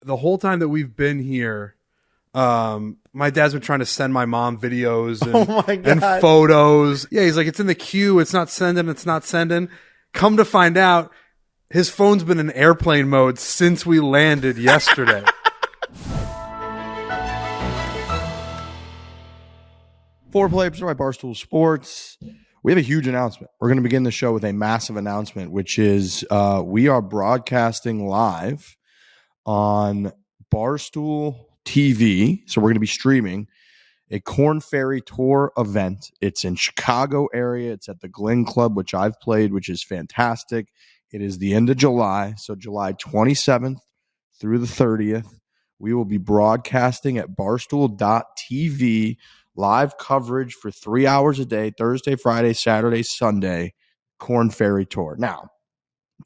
the whole time that we've been here, my dad's been trying to send my mom videos and photos. Yeah, he's like, it's in the queue. It's not sending. Come to find out, his phone's been in airplane mode since we landed yesterday. Foreplay presented by Barstool Sports. We have a huge announcement. We're going to begin the show with a massive announcement, which is we are broadcasting live on Barstool TV. So we're going to be streaming a Korn Ferry Tour event. It's in Chicago area. It's at the Glen Club, which I've played, which is fantastic. It is the end of July, so July 27th through the 30th. We will be broadcasting at barstool.tv, live coverage for 3 hours a day, Thursday, Friday, Saturday, Sunday, Korn Ferry Tour. Now,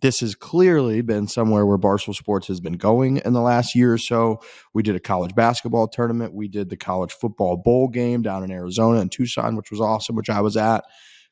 this has clearly been somewhere where Barstool Sports has been going in the last year or so. We did a college basketball tournament. We did the college football bowl game down in Arizona and Tucson, which was awesome, which I was at.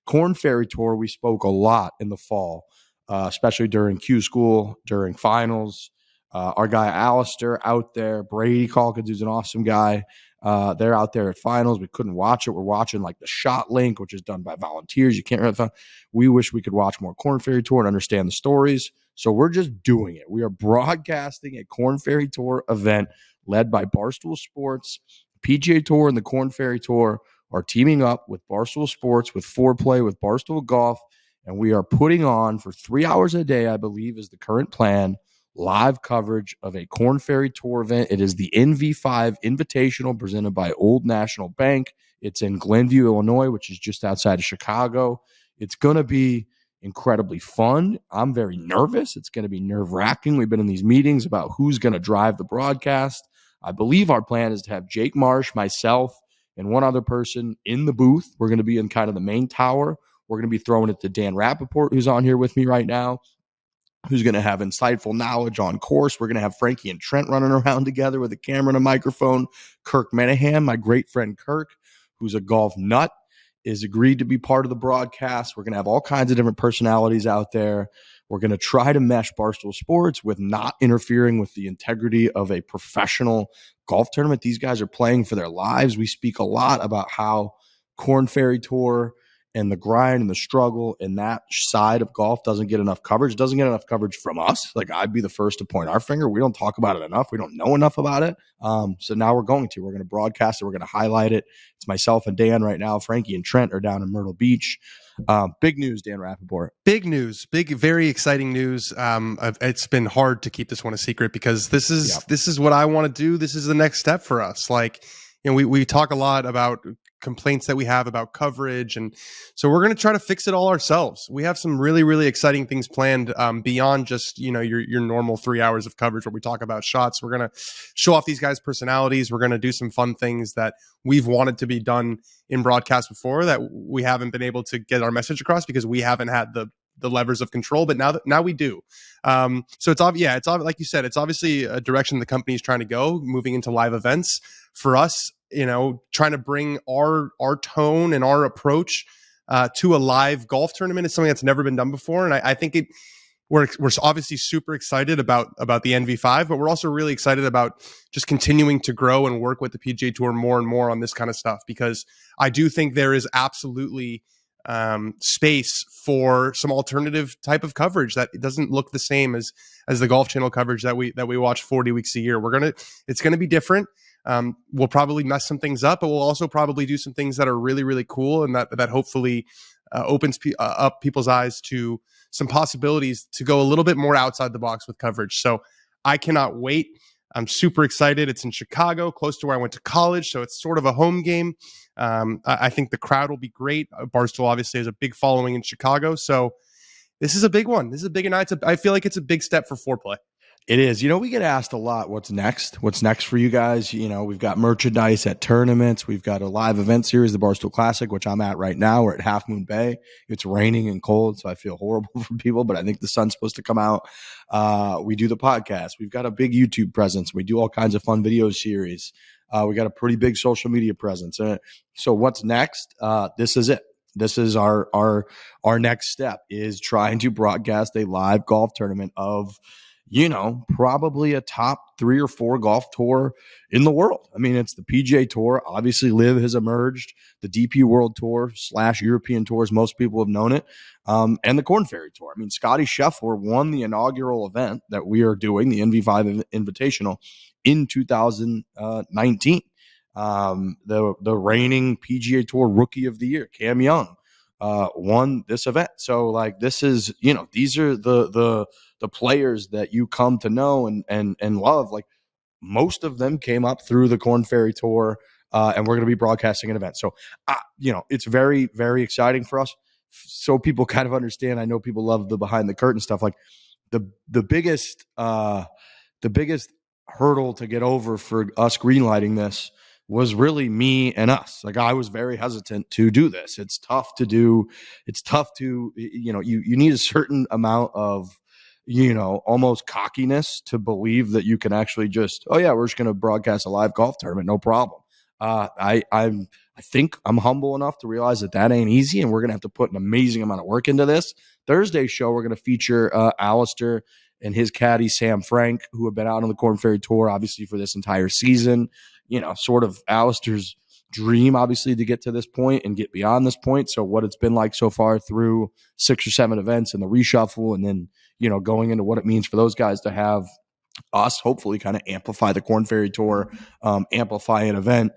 Korn Ferry Tour, we spoke a lot in the fall, especially during Q school, during finals. Our guy Alistair out there, Brady Calkins, who's an awesome guy. They're out there at finals. We couldn't watch it. We're watching like the Shot Link, which is done by volunteers. You can't really. We wish we could watch more Korn Ferry Tour and understand the stories. So we're just doing it. We are broadcasting a Korn Ferry Tour event led by Barstool Sports. PGA Tour and the Korn Ferry Tour are teaming up with Barstool Sports, with Foreplay, with Barstool Golf, and we are putting on for 3 hours a day, I believe is the current plan, live coverage of a Korn Ferry Tour event. It is the NV5 Invitational presented by Old National Bank. It's in Glenview, Illinois, which is just outside of Chicago. It's going to be incredibly fun. I'm very nervous. It's going to be nerve-wracking. We've been in these meetings about who's going to drive the broadcast. I believe our plan is to have Jake Marsh, myself, and one other person in the booth. We're going to be in kind of the main tower. We're going to be throwing it to Dan Rappaport, who's on here with me right now, who's going to have insightful knowledge on course. We're going to have Frankie and Trent running around together with a camera and a microphone. Kirk Menahan, my great friend Kirk, who's a golf nut, is agreed to be part of the broadcast. We're going to have all kinds of different personalities out there. We're going to try to mesh Barstool Sports with not interfering with the integrity of a professional golf tournament. These guys are playing for their lives. We speak a lot about how Korn Ferry Tour and the grind and the struggle and that side of golf doesn't get enough coverage. It doesn't get enough coverage from us. Like, I'd be the first to point our finger. We don't talk about it enough. We don't know enough about it. So now we're going to. We're going to broadcast it. We're going to highlight it. It's myself and Dan right now. Frankie and Trent are down in Myrtle Beach. Big news, Dan Rappaport. Big news. Big, very exciting news. It's been hard to keep this one a secret because this is what I want to do. This is the next step for us. Like, you know, we talk a lot about complaints that we have about coverage, and so we're going to try to fix it all ourselves. We have some really, really exciting things planned beyond just, you know, your normal 3 hours of coverage where we talk about shots. We're going to show off these guys' personalities. We're going to do some fun things that we've wanted to be done in broadcast before that we haven't been able to get our message across because we haven't had the levers of control, but now we do. So it's like you said, it's obviously a direction the company is trying to go, moving into live events. For us, you know, trying to bring our tone and our approach to a live golf tournament is something that's never been done before, and I think we're obviously super excited about the NV5, but we're also really excited about just continuing to grow and work with the PGA Tour more and more on this kind of stuff, because I do think there is absolutely space for some alternative type of coverage that doesn't look the same as the Golf Channel coverage that we watch 40 weeks a year. It's gonna be different. We'll probably mess some things up, but we'll also probably do some things that are really, really cool, and that hopefully opens up people's eyes to some possibilities to go a little bit more outside the box with coverage. So I cannot wait. I'm super excited. It's in Chicago, close to where I went to college, so it's sort of a home game. I think the crowd will be great. Barstool obviously has a big following in Chicago, so this is a big one. This is a big night. I feel like it's a big step for Foreplay. It is. You know, we get asked a lot, what's next? What's next for you guys? You know, we've got merchandise at tournaments. We've got a live event series, the Barstool Classic, which I'm at right now. We're at Half Moon Bay. It's raining and cold, so I feel horrible for people, but I think the sun's supposed to come out. We do the podcast. We've got a big YouTube presence. We do all kinds of fun video series. We got a pretty big social media presence. So what's next? This is it. This is our next step, is trying to broadcast a live golf tournament of, probably a top 3 or 4 golf tour in the world. I mean, it's the PGA Tour. Obviously, LIV has emerged, the DP World Tour / European Tours. Most people have known it. And the Korn Ferry Tour. I mean, Scotty Scheffler won the inaugural event that we are doing, the NV5 Invitational, in 2019. The reigning PGA Tour Rookie of the Year, Cam Young, won this event. So, like, this is, these are the players that you come to know and love. Like, most of them came up through the Korn Ferry Tour, and we're going to be broadcasting an event. So, it's very, very exciting for us. So people kind of understand. I know people love the behind the curtain stuff. Like, the biggest hurdle to get over for us greenlighting this was really me and us. Like, I was very hesitant to do this. It's tough to do. It's tough to, you need a certain amount of, almost cockiness to believe that you can actually just, oh yeah, we're just going to broadcast a live golf tournament. No problem. I think I'm humble enough to realize that ain't easy, and we're going to have to put an amazing amount of work into this. Thursday's show, we're going to feature Alistair and his caddy, Sam Frank, who have been out on the Korn Ferry Tour, obviously, for this entire season. Sort of Alistair's dream, obviously, to get to this point and get beyond this point. So what it's been like so far through 6 or 7 events and the reshuffle, and then, going into what it means for those guys to have us hopefully kind of amplify the Korn Ferry Tour, amplify an event,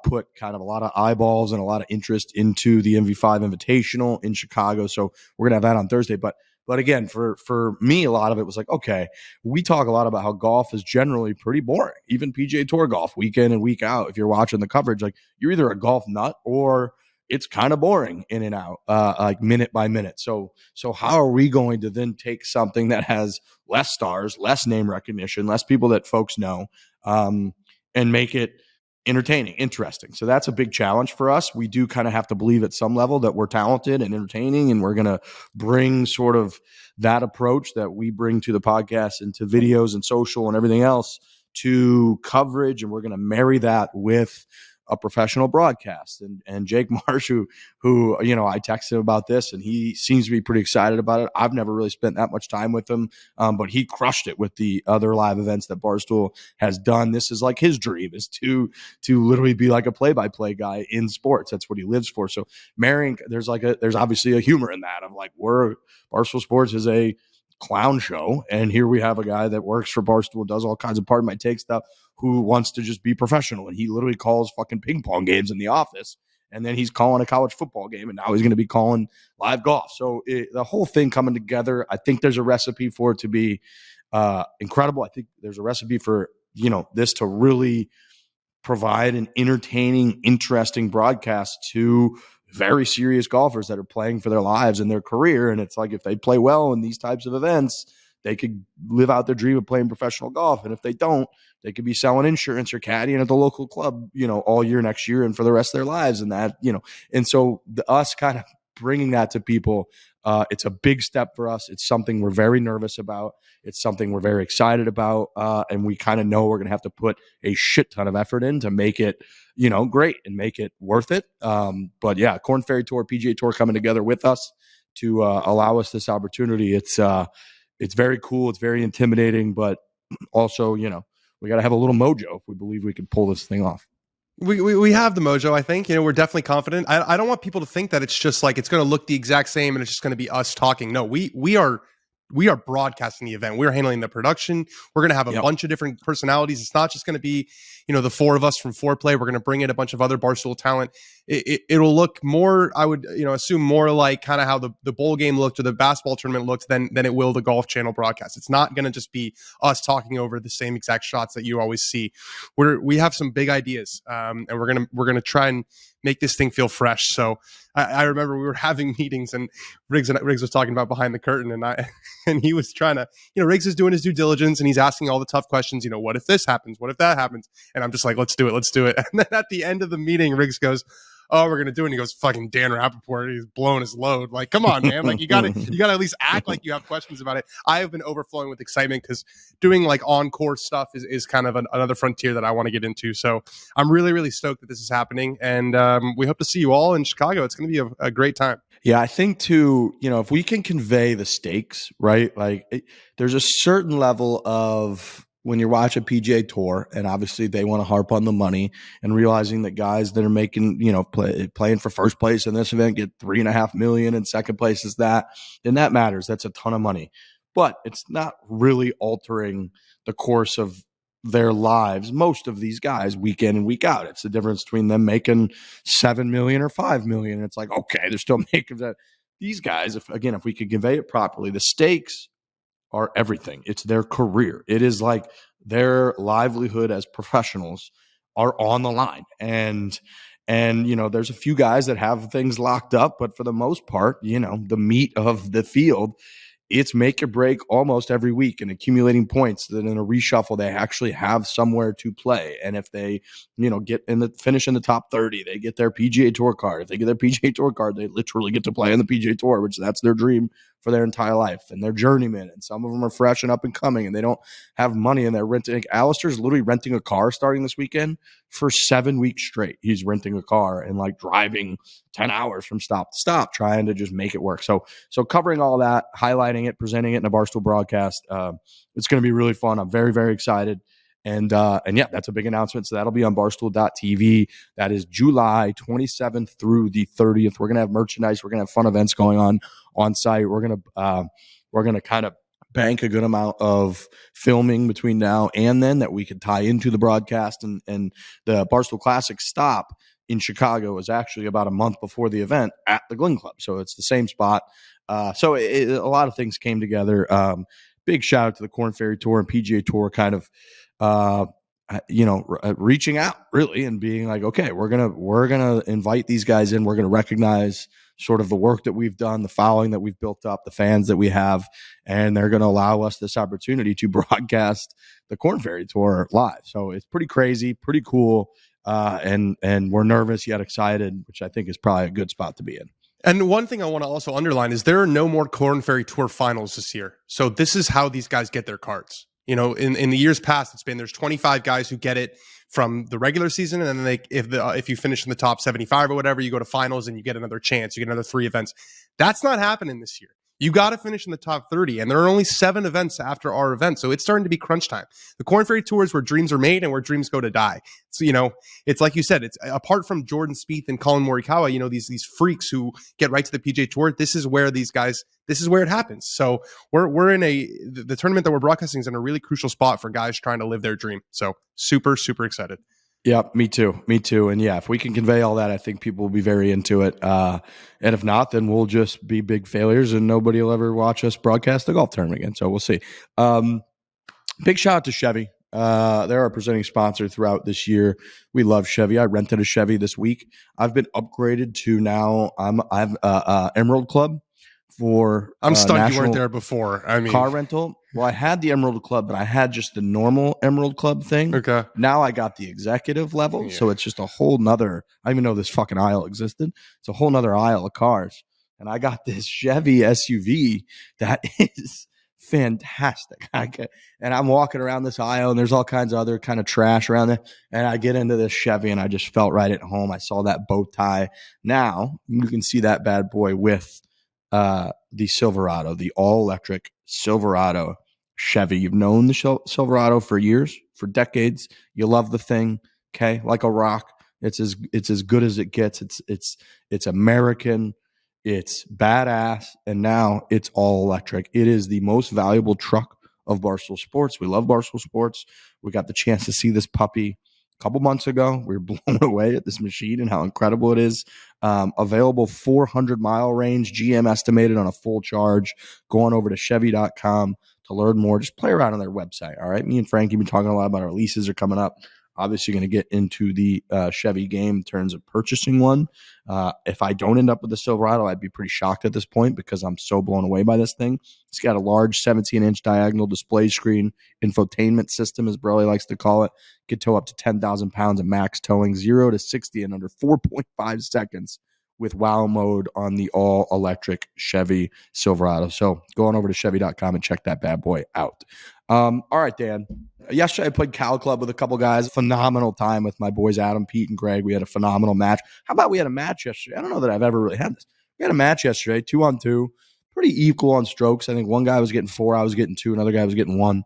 put kind of a lot of eyeballs and a lot of interest into the MV5 Invitational in Chicago. So we're going to have that on Thursday. But again, for me, a lot of it was like, okay, we talk a lot about how golf is generally pretty boring, even PGA Tour golf, week in and week out. If you're watching the coverage, like, you're either a golf nut or it's kind of boring in and out, like minute by minute. So how are we going to then take something that has less stars, less name recognition, less people that folks know, and make it entertaining, interesting? So that's a big challenge for us. We do kind of have to believe at some level that we're talented and entertaining, and we're going to bring sort of that approach that we bring to the podcast and to videos and social and everything else to coverage. And we're going to marry that with a professional broadcast. And Jake Marsh, who I texted him about this, and he seems to be pretty excited about it. I've never really spent that much time with him, but he crushed it with the other live events that Barstool has done. This is like his dream, is to literally be like a play-by-play guy in sports. That's what he lives for. So marrying, there's obviously a humor in that of like, Barstool Sports is a clown show, and here we have a guy that works for Barstool, does all kinds of Pardon My Take stuff, who wants to just be professional, and he literally calls fucking ping pong games in the office, and then he's calling a college football game, and now he's going to be calling live golf. So the whole thing coming together, I think there's a recipe for it to be incredible. I think there's a recipe for this to really provide an entertaining, interesting broadcast to very serious golfers that are playing for their lives and their career. And it's like, if they play well in these types of events, they could live out their dream of playing professional golf. And if they don't, they could be selling insurance or caddying at the local club, all year next year and for the rest of their lives. And that, and so us kind of bringing that to people, it's a big step for us. It's something we're very nervous about. It's something we're very excited about. And we kind of know we're going to have to put a shit ton of effort in to make it, great and make it worth it. But yeah, Korn Ferry Tour, PGA Tour coming together with us to allow us this opportunity. It's very cool. It's very intimidating, but also, we got to have a little mojo if we believe we can pull this thing off. We have the mojo, I think. We're definitely confident. I don't want people to think that it's just like it's going to look the exact same and it's just going to be us talking. No, we are broadcasting the event. We're handling the production. We're going to have a bunch of different personalities. It's not just going to be, the 4 of us from Foreplay. We're going to bring in a bunch of other Barstool talent. It'll look more, I would, assume more like kind of how the bowl game looked or the basketball tournament looked than it will the Golf Channel broadcast. It's not going to just be us talking over the same exact shots that you always see. We have some big ideas, and we're going to try and make this thing feel fresh. So I remember we were having meetings, and Riggs was talking about behind the curtain, and he was trying to, Riggs is doing his due diligence, and he's asking all the tough questions. What if this happens? What if that happens? And I'm just like, let's do it. And then at the end of the meeting, Riggs goes, oh, we're going to do it. And he goes, fucking Dan Rappaport, he's blowing his load. Like, come on, man. Like, you got to at least act like you have questions about it. I have been overflowing with excitement because doing like encore stuff is kind of another frontier that I want to get into. So I'm really, really stoked that this is happening. And we hope to see you all in Chicago. It's going to be a great time. Yeah, I think too, if we can convey the stakes, right? There's a certain level of when you watch a PGA Tour, and obviously they want to harp on the money and realizing that guys that are making, playing for first place in this event get $3.5 million, and second place is that, and that matters. That's a ton of money, but it's not really altering the course of their lives. Most of these guys, week in and week out, it's the difference between them making $7 million or $5 million. It's like, okay, they're still making that. These guys, if we could convey it properly, the stakes are everything. It's their career. It is like their livelihood as professionals are on the line. And there's a few guys that have things locked up, but for the most part, the meat of the field, it's make or break almost every week and accumulating points that in a reshuffle they actually have somewhere to play. And if they, get finish in the top 30, they get their PGA Tour card. If they get their PGA Tour card, they literally get to play on the PGA Tour, which that's their dream for their entire life. And they're journeymen, and some of them are fresh and up and coming, and they don't have money, and they're renting. Alistair's literally renting a car starting this weekend for 7 weeks straight. He's renting a car and driving 10 hours from stop to stop, trying to just make it work. So covering all that, highlighting it, presenting it in a Barstool broadcast, it's going to be really fun. I'm very, very excited. And yeah, that's a big announcement. So that'll be on barstool.tv. That is July 27th through the 30th. We're going to have merchandise. We're going to have fun events going on site. We're going to kind of bank a good amount of filming between now and then that we could tie into the broadcast. And the Barstool Classic stop in Chicago is actually about a month before the event at the Glen Club. So it's the same spot. So a lot of things came together. Big shout out to the Korn Ferry Tour and PGA Tour kind of, reaching out really and being like, okay, we're going to invite these guys in. We're going to recognize sort of the work that we've done, the following that we've built up, the fans that we have, and they're going to allow us this opportunity to broadcast the Korn Ferry Tour live. So it's pretty crazy, pretty cool. And we're nervous yet excited, which I think is probably a good spot to be in. And one thing I want to also underline is there are no more Korn Ferry Tour finals this year. So this is how these guys get their cards. In the years past, there's 25 guys who get it from the regular season, and then if you finish in the top 75 or whatever, you go to finals and you get another chance. You get another 3 events. That's not happening this year. You got to finish in the top 30, and there are only 7 events after our event, so it's starting to be crunch time. The Korn Ferry Tour is where dreams are made and where dreams go to die. So, it's like you said, it's apart from Jordan Spieth and Colin Morikawa, these freaks who get right to the PGA Tour. This is where it happens. So we're in the tournament that we're broadcasting is in a really crucial spot for guys trying to live their dream. So super, super excited. Yeah, me too. And yeah, if we can convey all that, I think people will be very into it. And if not, then we'll just be big failures and nobody will ever watch us broadcast the golf tournament again. So we'll see. Big shout out to Chevy. They're our presenting sponsor throughout this year. We love Chevy. I rented a Chevy this week. I've been upgraded to now I've Emerald Club for I'm stunned you weren't there before. I mean, car rental. Well, I had the Emerald Club, but I had just the normal Emerald Club thing. Okay. Now I got the executive level, so it's just a whole nother. I didn't even know this fucking aisle existed. It's a whole nother aisle of cars, and I got this Chevy SUV that is fantastic. And I'm walking around this aisle, and there's all kinds of other kind of trash around there, and I get into this Chevy, and I just felt right at home. I saw that bow tie. Now you can see that bad boy with the Silverado, the all-electric Silverado Chevy. You've known the Silverado for years, for decades. You love the thing, okay? Like a rock. It's as good as it gets. It's American. It's badass, and now it's all electric. It is the most valuable truck of Barstool Sports. We love Barstool Sports. We got the chance to see this puppy a couple months ago. We were blown away at this machine and how incredible it is. Available 400-mile range, GM estimated on a full charge. Go on over to Chevy.com to learn more. Just play around on their website, all right? Me and Frankie have been talking a lot about our leases are coming up. Obviously going to get into the Chevy game in terms of purchasing one. If I don't end up with the Silverado, I'd be pretty shocked at this point because I'm so blown away by this thing. It's got a large 17-inch diagonal display screen, infotainment system, as Broly likes to call it. Could tow up to 10,000 pounds of max towing, 0 to 60 in under 4.5 seconds with wow mode on the all-electric Chevy Silverado. So go on over to Chevy.com and check that bad boy out. All right, Dan. Yesterday I played Cal Club with a couple guys. Phenomenal time with my boys Adam, Pete, and Greg. We had a phenomenal match. How about we had a match yesterday? I don't know that I've ever really had this. We had a match yesterday, 2-on-2, pretty equal on strokes. I think one guy was getting 4, I was getting 2, another guy was getting 1.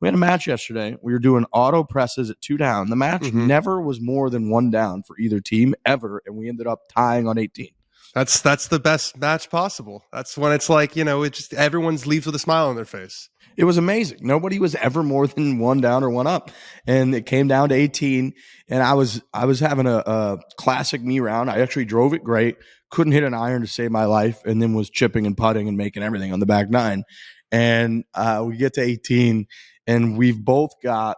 We had a match yesterday. We were doing auto presses at 2 down. The match never was more than 1 down for either team ever, and we ended up tying on 18. That's the best match possible. That's when it's like, it just everyone's leaves with a smile on their face. It was amazing. Nobody was ever more than 1 down or 1 up, and it came down to 18. And I was having a classic me round. I actually drove it great. Couldn't hit an iron to save my life, and then was chipping and putting and making everything on the back 9. And we get to 18. And we've both got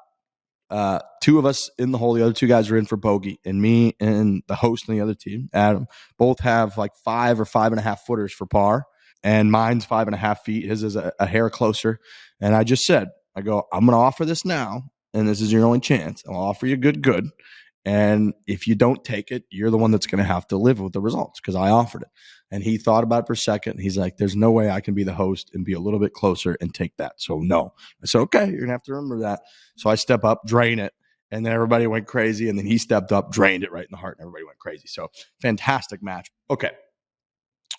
2 of us in the hole. The other 2 guys are in for bogey. And me and the host on the other team, Adam, both have like 5 or 5.5 footers for par. And mine's 5.5 feet. His is a hair closer. And I just said, I'm going to offer this now. And this is your only chance. I'll offer you good. And if you don't take it, you're the one that's going to have to live with the results because I offered it. And he thought about it for a second. He's like, there's no way I can be the host and be a little bit closer and take that. So no. I said, okay, you're going to have to remember that. So I step up, drain it. And then everybody went crazy. And then he stepped up, drained it right in the heart. And everybody went crazy. So fantastic match. Okay.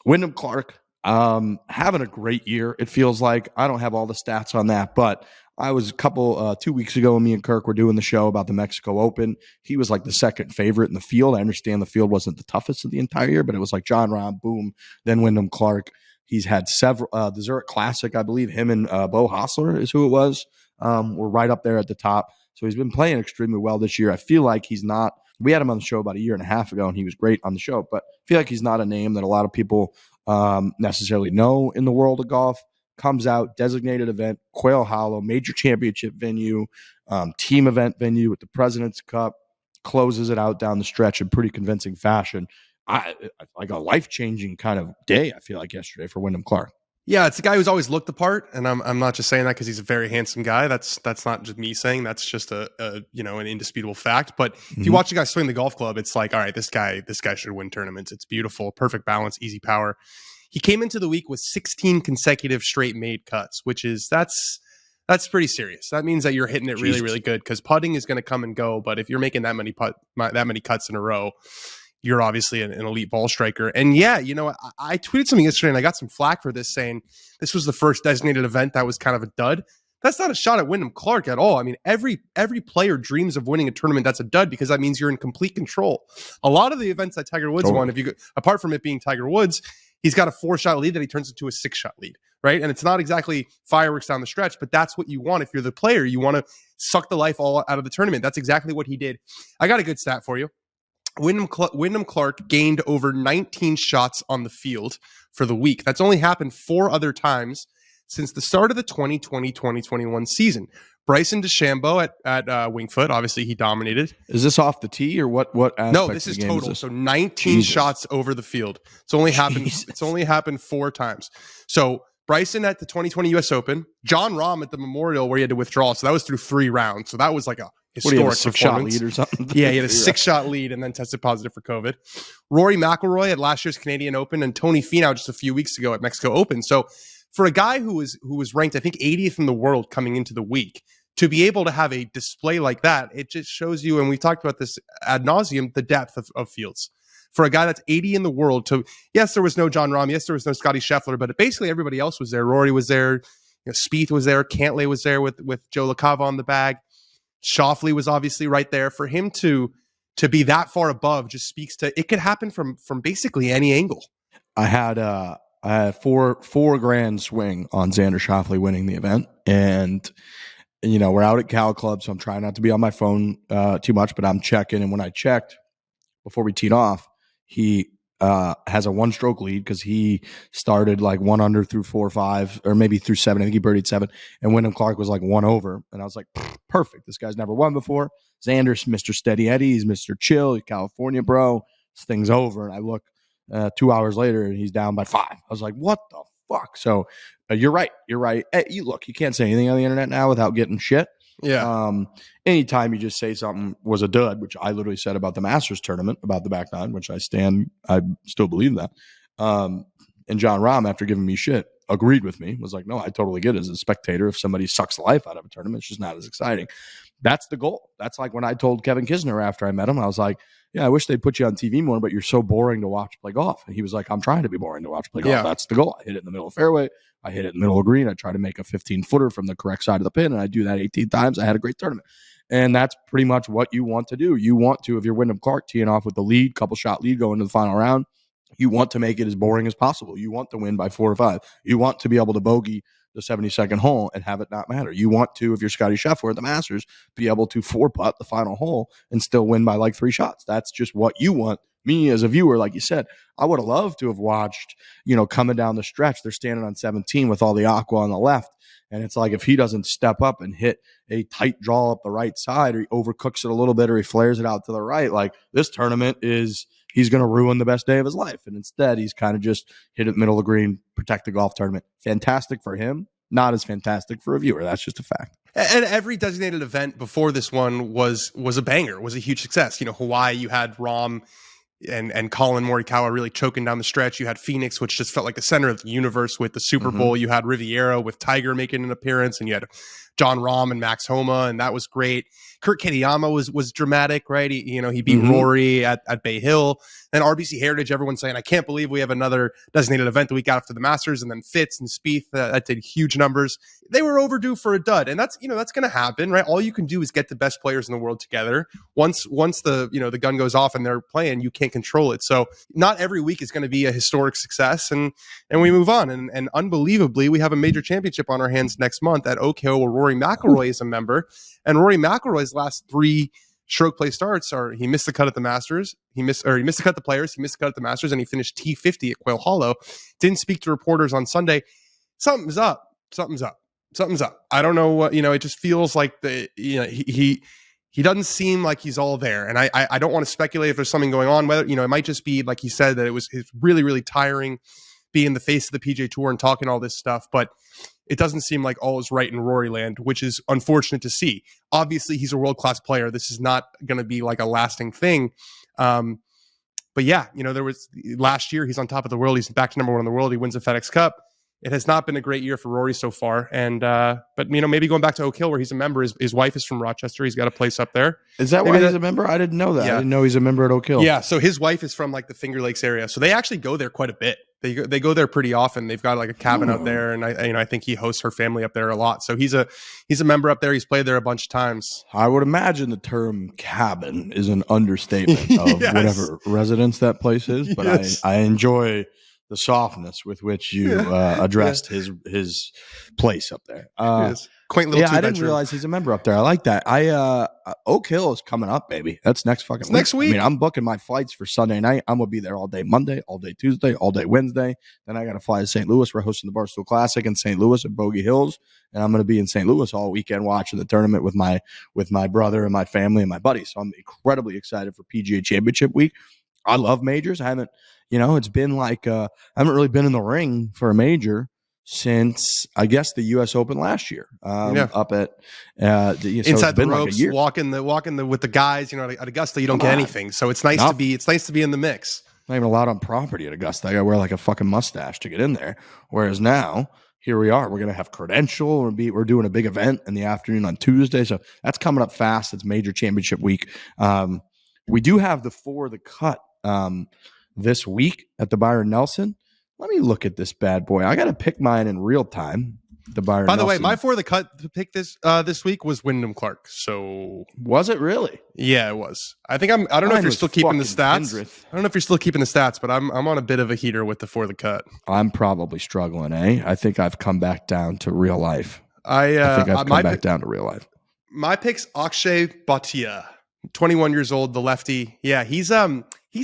Wyndham Clark, having a great year. It feels like I don't have all the stats on that, but I was 2 weeks ago, me and Kirk were doing the show about the Mexico Open. He was like the second favorite in the field. I understand the field wasn't the toughest of the entire year, but it was like John Rahm, boom, then Wyndham Clark. He's had several, the Zurich Classic, I believe him and Bo Hostler is who it was, were right up there at the top. So he's been playing extremely well this year. I feel like he's not, we had him on the show about a year and a half ago, and he was great on the show, but I feel like he's not a name that a lot of people necessarily know in the world of golf. Comes out, designated event, Quail Hollow, major championship venue, team event venue with the President's Cup, closes it out down the stretch in pretty convincing fashion. Like a life-changing kind of day, I feel like, yesterday for Wyndham Clark. Yeah, it's a guy who's always looked the part, and I'm not just saying that because he's a very handsome guy. That's not just me saying. That's just an indisputable fact. But if you watch a guy swing the golf club, it's like, all right, this guy should win tournaments. It's beautiful, perfect balance, easy power. He came into the week with 16 consecutive straight made cuts, which is that's pretty serious. That means that you're hitting it really, really good because putting is going to come and go. But if you're making that many cuts in a row, you're obviously an elite ball striker. And yeah, I tweeted something yesterday and I got some flack for this, saying this was the first designated event that was kind of a dud. That's not a shot at Wyndham Clark at all. I mean, every player dreams of winning a tournament that's a dud because that means you're in complete control. A lot of the events that Tiger Woods won, apart from it being Tiger Woods, he's got a 4-shot lead that he turns into a 6-shot lead, right? And it's not exactly fireworks down the stretch, but that's what you want if you're the player. You want to suck the life all out of the tournament. That's exactly what he did. I got a good stat for you. Wyndham Clark gained over 19 shots on the field for the week. That's only happened 4 other times since the start of the 2020-2021 season. Bryson DeChambeau at Winged Foot, obviously he dominated. Is this off the tee or what aspect? No, this is total. So 19 shots over the field. It's only happened 4 times. So Bryson at the 2020 US Open, John Rahm at the Memorial where he had to withdraw. So that was through 3 rounds. So that was like a historic 6-shot lead or something. Yeah, he had a 6-shot lead and then tested positive for COVID. Rory McIlroy at last year's Canadian Open, and Tony Finau just a few weeks ago at Mexico Open. So for a guy who was ranked, I think, 80th in the world coming into the week, to be able to have a display like that, it just shows you, and we talked about this ad nauseum, the depth of fields. For a guy that's 80 in the world, yes, there was no John Rahm, yes, there was no Scotty Scheffler, but basically everybody else was there. Rory was there, Spieth was there, Cantlay was there with Joe LaCava on the bag. Schauffele was obviously right there. For him to be that far above just speaks to it could happen from basically any angle. I had 4 grand swing on Xander Schauffele winning the event, and we're out at Cal Club, so I'm trying not to be on my phone too much, but I'm checking. And when I checked before we teed off, he has a 1-stroke lead because he started like 1 under through 4 or 5, or maybe through 7. I think he birdied 7. And Wyndham Clark was like 1 over. And I was like, perfect. This guy's never won before. Xander's Mr. Steady Eddie. He's Mr. Chill. He's California bro. This thing's over. And I look 2 hours later and he's down by 5. I was like, what the fuck? So you're right. Hey, you can't say anything on the internet now without getting shit. Yeah. Anytime you just say something was a dud, which I literally said about the Masters tournament, about the back 9, which I still believe that. And John Rahm, after giving me shit, agreed with me, was like, no, I totally get it as a spectator. If somebody sucks the life out of a tournament, it's just not as exciting. that's the goal. That's like when I told Kevin Kisner after I met him, I was like, yeah, I wish they'd put you on TV more, but you're so boring to watch play golf. And he was like, I'm trying to be boring to watch play golf. Yeah. That's the goal. I hit it in the middle of the fairway. I hit it in the middle of the green. I try to make a 15-footer from the correct side of the pin, and I do that 18 times. I had a great tournament. And that's pretty much what you want to do. You want to, if you're Wyndham Clark teeing off with the lead, couple shot lead going to the final round, you want to make it as boring as possible. You want to win by 4 or 5. You want to be able to bogey the 72nd hole and have it not matter. You want to, if you're Scotty Scheffler at the Masters, be able to 4-putt the final hole and still win by like 3 shots. That's just what you want. Me as a viewer, like you said, I would have loved to have watched, coming down the stretch, they're standing on 17 with all the aqua on the left. And it's like, if he doesn't step up and hit a tight draw up the right side, or he overcooks it a little bit, or he flares it out to the right, like this tournament he's going to ruin the best day of his life. And instead, he's kind of just hit it middle of the green, protect the golf tournament. Fantastic for him, not as fantastic for a viewer. That's just a fact. And every designated event before this one was a banger, was a huge success. Hawaii, you had Rahm and Colin Morikawa really choking down the stretch. You had Phoenix, which just felt like the center of the universe with the Super Bowl. You had Riviera with Tiger making an appearance, and you had John Rahm and Max Homa, and that was great. Kurt Kitayama was dramatic, right? He beat Rory at Bay Hill. And RBC Heritage, everyone's saying, I can't believe we have another designated event the week after the Masters. And then Fitz and Spieth, that did huge numbers. They were overdue for a dud, and that's going to happen, right? All you can do is get the best players in the world together. Once the gun goes off and they're playing, you can't control it. So not every week is going to be a historic success, and we move on. And unbelievably, we have a major championship on our hands next month at Oak Hill, where Rory McIlroy is a member. And Rory McIlroy's last 3 stroke play starts are he missed the cut at the Masters, he missed the cut at the Players, he missed the cut at the Masters, and he finished T50 at Quail Hollow. Didn't speak to reporters on Sunday. Something's up. I don't know what, it just feels like he doesn't seem like he's all there. And I don't want to speculate if there's something going on, whether, it might just be like he said, that it's really, really tiring being the face of the PGA Tour and talking all this stuff, but it doesn't seem like all is right in Rory land, which is unfortunate to see. Obviously, he's a world-class player. This is not going to be like a lasting thing. But yeah, there was last year, he's on top of the world. He's back to number 1 in the world. He wins the FedEx Cup. It has not been a great year for Rory so far. And, but maybe going back to Oak Hill, where he's a member, his wife is from Rochester. He's got a place up there. Is that why he's a member? I didn't know that. Yeah. I didn't know he's a member at Oak Hill. Yeah. So his wife is from like the Finger Lakes area. So they actually go there quite a bit. They go there pretty often. They've got like a cabin out there. And I think he hosts her family up there a lot. So he's a member up there. He's played there a bunch of times. I would imagine the term cabin is an understatement of whatever residence that place is. But I enjoy the softness with which you addressed his place up there. Quaint little I didn't realize he's a member up there. I like that. Oak Hill is coming up, baby. That's next fucking week. Next week. I mean, I'm booking my flights for Sunday night. I'm gonna be there all day Monday, all day Tuesday, all day Wednesday. Then I got to fly to St. Louis. We're hosting the Barstool Classic in St. Louis at Bogey Hills, and I'm gonna be in St. Louis all weekend watching the tournament with my brother and my family and my buddies. So I'm incredibly excited for PGA Championship week. I love majors. I haven't, it's been like I haven't really been in the ring for a major since I guess the U.S. Open last year. Up at inside the ropes, like walking with the guys. At Augusta, you don't get anything, so it's nice to be in the mix. Not even allowed on property at Augusta. I got to wear like a fucking mustache to get in there. Whereas now, here we are. We're gonna have credential. We're doing a big event in the afternoon on Tuesday, so that's coming up fast. It's major championship week. We do have the Fore The Cut this week at the Byron Nelson. Let me look at this bad boy. I got to pick mine in real time. The Byron By the Nelson. way, my Fore The Cut to pick this week was Wyndham Clark. So was it really? Yeah, it was. I don't know if you're still keeping the stats. I don't know if you're still keeping the stats, but I'm on a bit of a heater with the Fore The Cut. I'm probably struggling, I think I've come back down to real life. I think I've come back down to real life. My pick's Akshay Bhatia, 21 years old, the lefty. Yeah, he's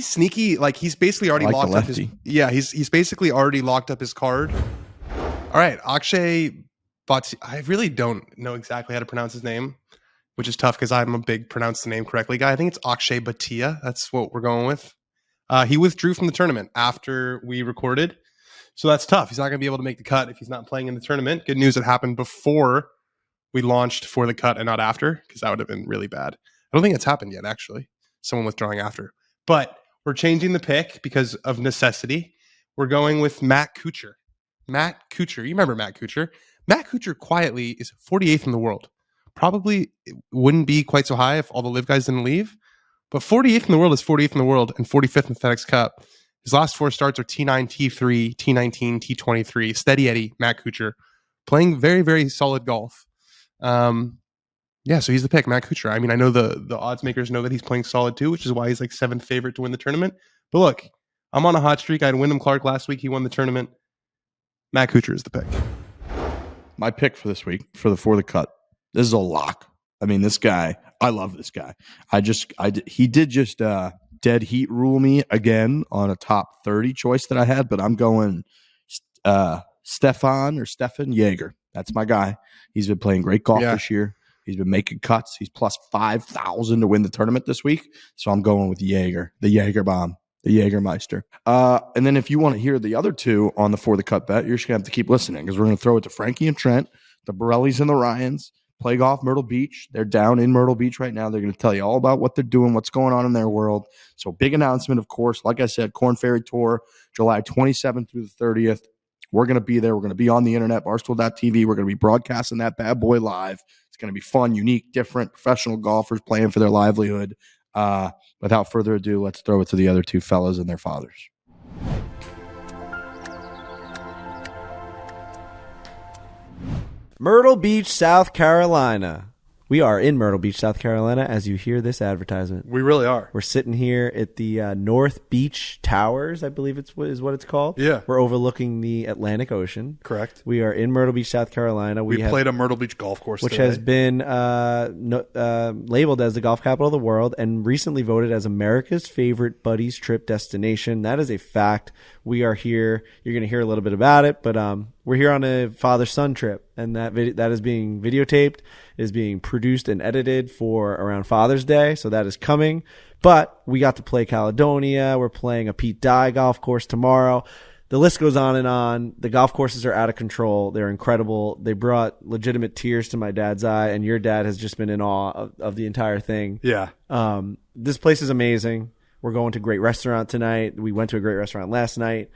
sneaky. Like he's basically already locked up his. Yeah, he's basically already locked up his card. All right, Akshay Bhatia. I really don't know exactly how to pronounce his name, which is tough because I'm a big pronounce the name correctly guy. I think it's Akshay Bhatia. That's what we're going with. He withdrew from the tournament after we recorded, so that's tough. He's not going to be able to make the cut if he's not playing in the tournament. Good news, it happened before we launched For The Cut and not after, because that would have been really bad. I don't think it's happened yet, actually. Someone withdrawing after. But we're changing the pick because of necessity. We're going with Matt Kuchar. Matt Kuchar. You remember Matt Kuchar? Matt Kuchar quietly is 48th in the world. probably wouldn't be quite so high if all the live guys didn't leave. But 48th in the world is 48th in the world and 45th in the FedEx Cup. His last 4 starts are T9, T3, T19, T23. Steady Eddie, Matt Kuchar, playing very, very solid golf. Yeah, so he's the pick, Matt Kuchar. I mean, I know the odds makers know that he's playing solid too, which is why he's like 7th favorite to win the tournament. But look, I'm on a hot streak. I had Wyndham Clark last week. He won the tournament. Matt Kuchar is the pick. My pick for this week for the For The Cut. This is a lock. I mean, this guy, I love this guy. He did just dead heat rule me again on a top 30 choice that I had, but I'm going Stefan Jaeger. That's my guy. He's been playing great golf this year. He's been making cuts. He's plus 5,000 to win the tournament this week. So I'm going with Jaeger, the Jaeger bomb, the Jaegermeister. And then if you want to hear the other two on the For The Cut bet, you're just going to have to keep listening because we're going to throw it to Frankie and Trent, the Borellis and the Ryans. Play golf Myrtle Beach. They're down in Myrtle Beach right now. They're going to tell you all about what they're doing, what's going on in their world. So big announcement, of course. Like I said, Korn Ferry Tour, July 27th through the 30th. We're going to be there. We're going to be on the internet, barstool.tv. We're going to be broadcasting that bad boy live. It's going to be fun, unique, different, professional golfers playing for their livelihood. Without further ado, let's throw it to the other two fellas and their fathers. Myrtle Beach, South Carolina. We are in Myrtle Beach, South Carolina, as you hear this advertisement. We really are. We're sitting here at the North Beach Towers, I believe is what it's called. Yeah. We're overlooking the Atlantic Ocean. Correct. We are in Myrtle Beach, South Carolina. We played a Myrtle Beach golf course which today. has been labeled as the golf capital of the world and recently voted as America's favorite buddies trip destination. That is a fact. We are here. You're going to hear a little bit about it, but we're here on a father-son trip, and that is being videotaped, is being produced and edited for around Father's Day, so that is coming. But we got to play Caledonia. We're playing a Pete Dye golf course tomorrow. The list goes on and on. The golf courses are out of control. They're incredible. They brought legitimate tears to my dad's eye, and your dad has just been in awe of the entire thing. Yeah. This place is amazing. We're going to a great restaurant tonight. We went to a great restaurant last night.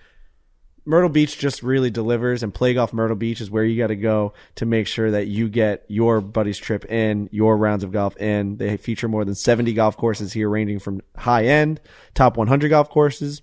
Myrtle Beach just really delivers, and Play Golf Myrtle Beach is where you got to go to make sure that you get your buddy's trip in, your rounds of golf in. They feature more than 70 golf courses here, ranging from high-end, top 100 golf courses,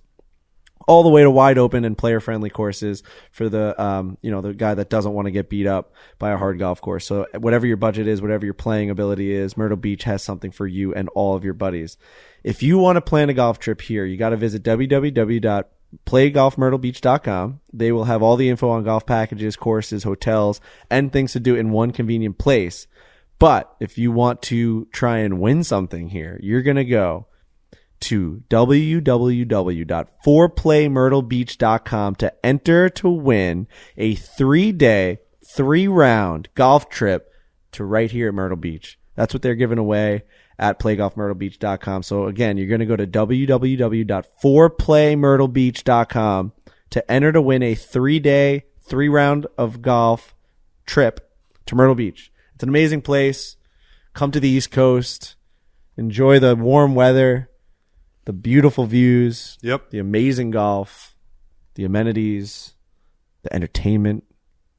all the way to wide open and player-friendly courses for the the guy that doesn't want to get beat up by a hard golf course. So whatever your budget is, whatever your playing ability is, Myrtle Beach has something for you and all of your buddies. If you want to plan a golf trip here, you got to visit www.playgolfmyrtlebeach.com. They will have all the info on golf packages, courses, hotels, and things to do in one convenient place. But if you want to try and win something here, you're going to go to www.foreplaymyrtlebeach.com to enter to win a 3-day, 3-round golf trip to right here at Myrtle Beach. That's what they're giving away at playgolfmyrtlebeach.com. So again, you're going to go to www.foreplaymyrtlebeach.com to enter to win a 3-day, 3-round of golf trip to Myrtle Beach. It's an amazing place. Come to the East Coast. Enjoy the warm weather, the beautiful views, the amazing golf, the amenities, the entertainment.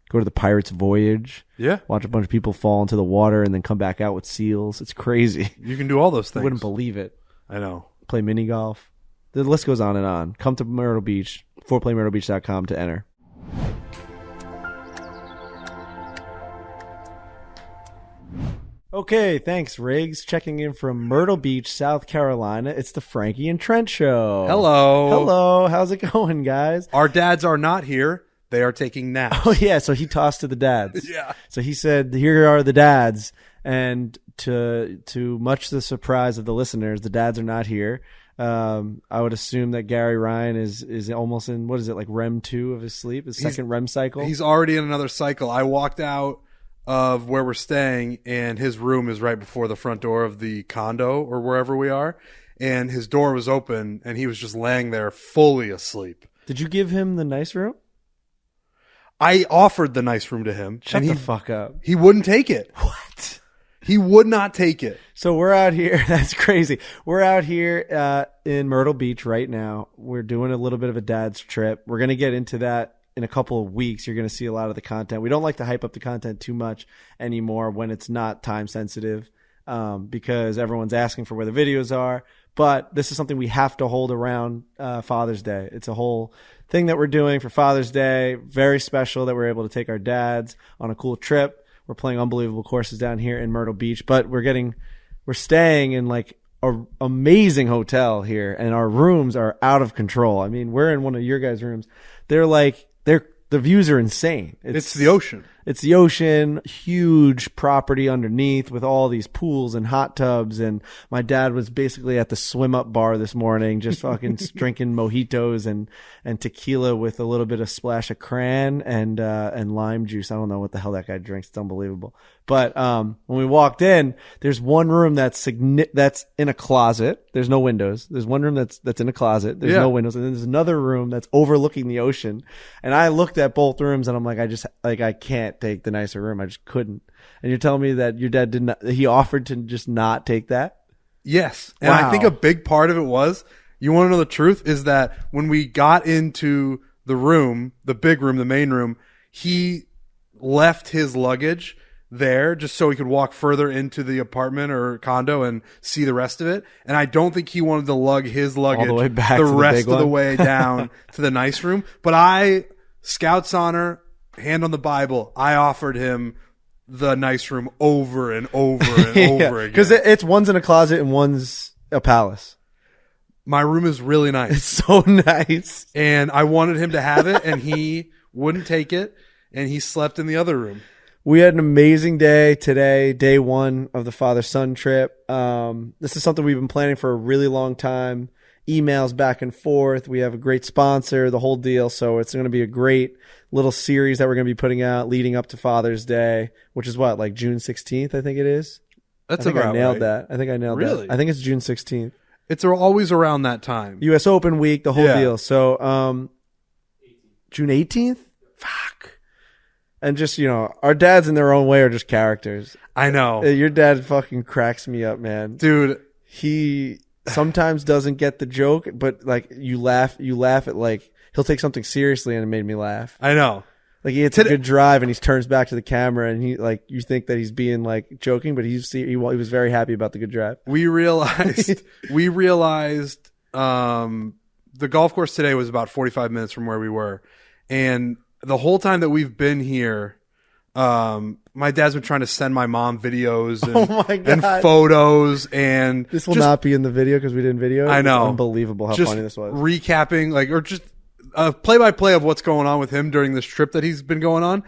Go to the Pirates Voyage. Yeah. Watch a bunch of people fall into the water and then come back out with seals. It's crazy. You can do all those things. You wouldn't believe it. I know. Play mini golf. The list goes on and on. Come to Myrtle Beach, foreplaymyrtlebeach.com to enter. Okay, thanks, Riggs. Checking in from Myrtle Beach, South Carolina. It's the Frankie and Trent Show. Hello. Hello. How's it going, guys? Our dads are not here. They are taking naps. Oh, yeah. So he tossed to the dads. Yeah. So he said, here are the dads. And to much the surprise of the listeners, the dads are not here. I would assume that Gary Ryan is almost in, what is it, like REM 2 of his sleep, his second REM cycle? He's already in another cycle. I walked out of where we're staying, and his room is right before the front door of the condo or wherever we are. And his door was open, and he was just laying there fully asleep. Did you give him the nice room? I offered the nice room to him. Shut the fuck up. He wouldn't take it. What? He would not take it. So we're out here. That's crazy. We're out here in Myrtle Beach right now. We're doing a little bit of a dad's trip. We're going to get into that in a couple of weeks, you're going to see a lot of the content. We don't like to hype up the content too much anymore when it's not time sensitive, because everyone's asking for where the videos are. But this is something we have to hold around Father's Day. It's a whole thing that we're doing for Father's Day. Very special that we're able to take our dads on a cool trip. We're playing unbelievable courses down here in Myrtle Beach, but we're staying in like an amazing hotel here, and our rooms are out of control. I mean, we're in one of your guys' rooms. The views are insane. It's the ocean. It's the ocean, huge property underneath with all these pools and hot tubs. And my dad was basically at the swim up bar this morning, just fucking drinking mojitos and tequila with a little bit of splash of cran and lime juice. I don't know what the hell that guy drinks. It's unbelievable. But when we walked in, there's one room that's in a closet. There's no windows. There's one room that's in a closet. There's no windows. And then there's another room that's overlooking the ocean. And I looked at both rooms and I'm like, I can't take the nicer room. I just couldn't. And you're telling me that your dad he offered to just not take that? Yes. And wow. I think a big part of it was, you want to know the truth, is that when we got into the room, the big room, the main room, he left his luggage there just so he could walk further into the apartment or condo and see the rest of it. And I don't think he wanted to lug his luggage all the way back the to rest the of the way down to the nice room. But Scout's honor, hand on the Bible, I offered him the nice room over and over and over again. Because it's one's in a closet and one's a palace. My room is really nice. It's so nice. And I wanted him to have it, and he wouldn't take it, and he slept in the other room. We had an amazing day today, day one of the father-son trip. This is something we've been planning for a really long time. Emails back and forth. We have a great sponsor, the whole deal. So it's going to be a great little series that we're going to be putting out leading up to Father's Day, which is what, like June 16th, I think it is. I nailed right. that. I think I nailed Really? that. I think it's June 16th. It's always around that time. U.S. Open week, the whole deal. So June 18th? Fuck. And just, our dads in their own way are just characters. I know. Your dad fucking cracks me up, man. Dude. He sometimes doesn't get the joke, but like you laugh at like he'll take something seriously, and it made me laugh. I know. Like he hits a good drive and he turns back to the camera and he like you think that he's being like joking, but he was very happy about the good drive. We realized the golf course today was about 45 minutes from where we were, and the whole time that we've been here, my dad's been trying to send my mom videos and photos, and this will not be in the video because we didn't video it. I know. It's unbelievable how funny this was. Recapping, or just a play-by-play of what's going on with him during this trip that he's been going on.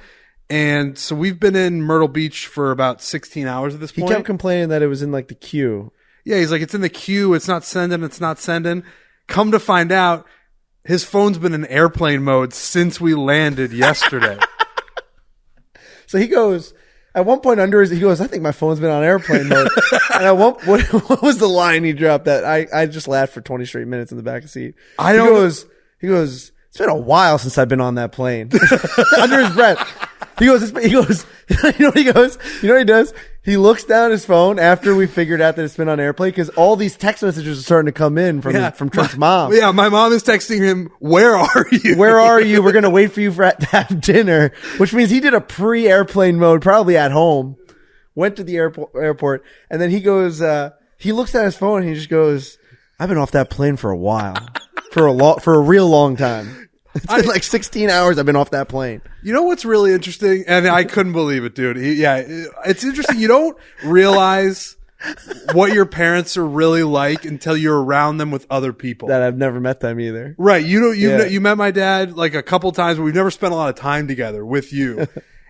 And so we've been in Myrtle Beach for about 16 hours at this point. He kept complaining that it was in like the queue. Yeah, he's like, it's in the queue. It's not sending. Come to find out, his phone's been in airplane mode since we landed yesterday. So he goes, at one point he goes, I think my phone's been on airplane mode. And what was the line he dropped that I just laughed for 20 straight minutes in the back of the seat. He goes, it's been a while since I've been on that plane. Under his breath. He goes, you know what he goes? You know what he does? He looks down his phone after we figured out that it's been on airplane because all these text messages are starting to come in from Trent's mom. Yeah, my mom is texting him, where are you? Where are you? We're going to wait for you to have dinner, which means he did a pre-airplane mode, probably at home, went to the airport, and then he goes, he looks at his phone and he just goes, I've been off that plane for a while, for a real long time. It's been like 16 hours I've been off that plane. You know what's really interesting? And I couldn't believe it, dude. It's interesting. You don't realize what your parents are really like until you're around them with other people. That I've never met them either. Right. You met my dad like a couple times, but we've never spent a lot of time together with you.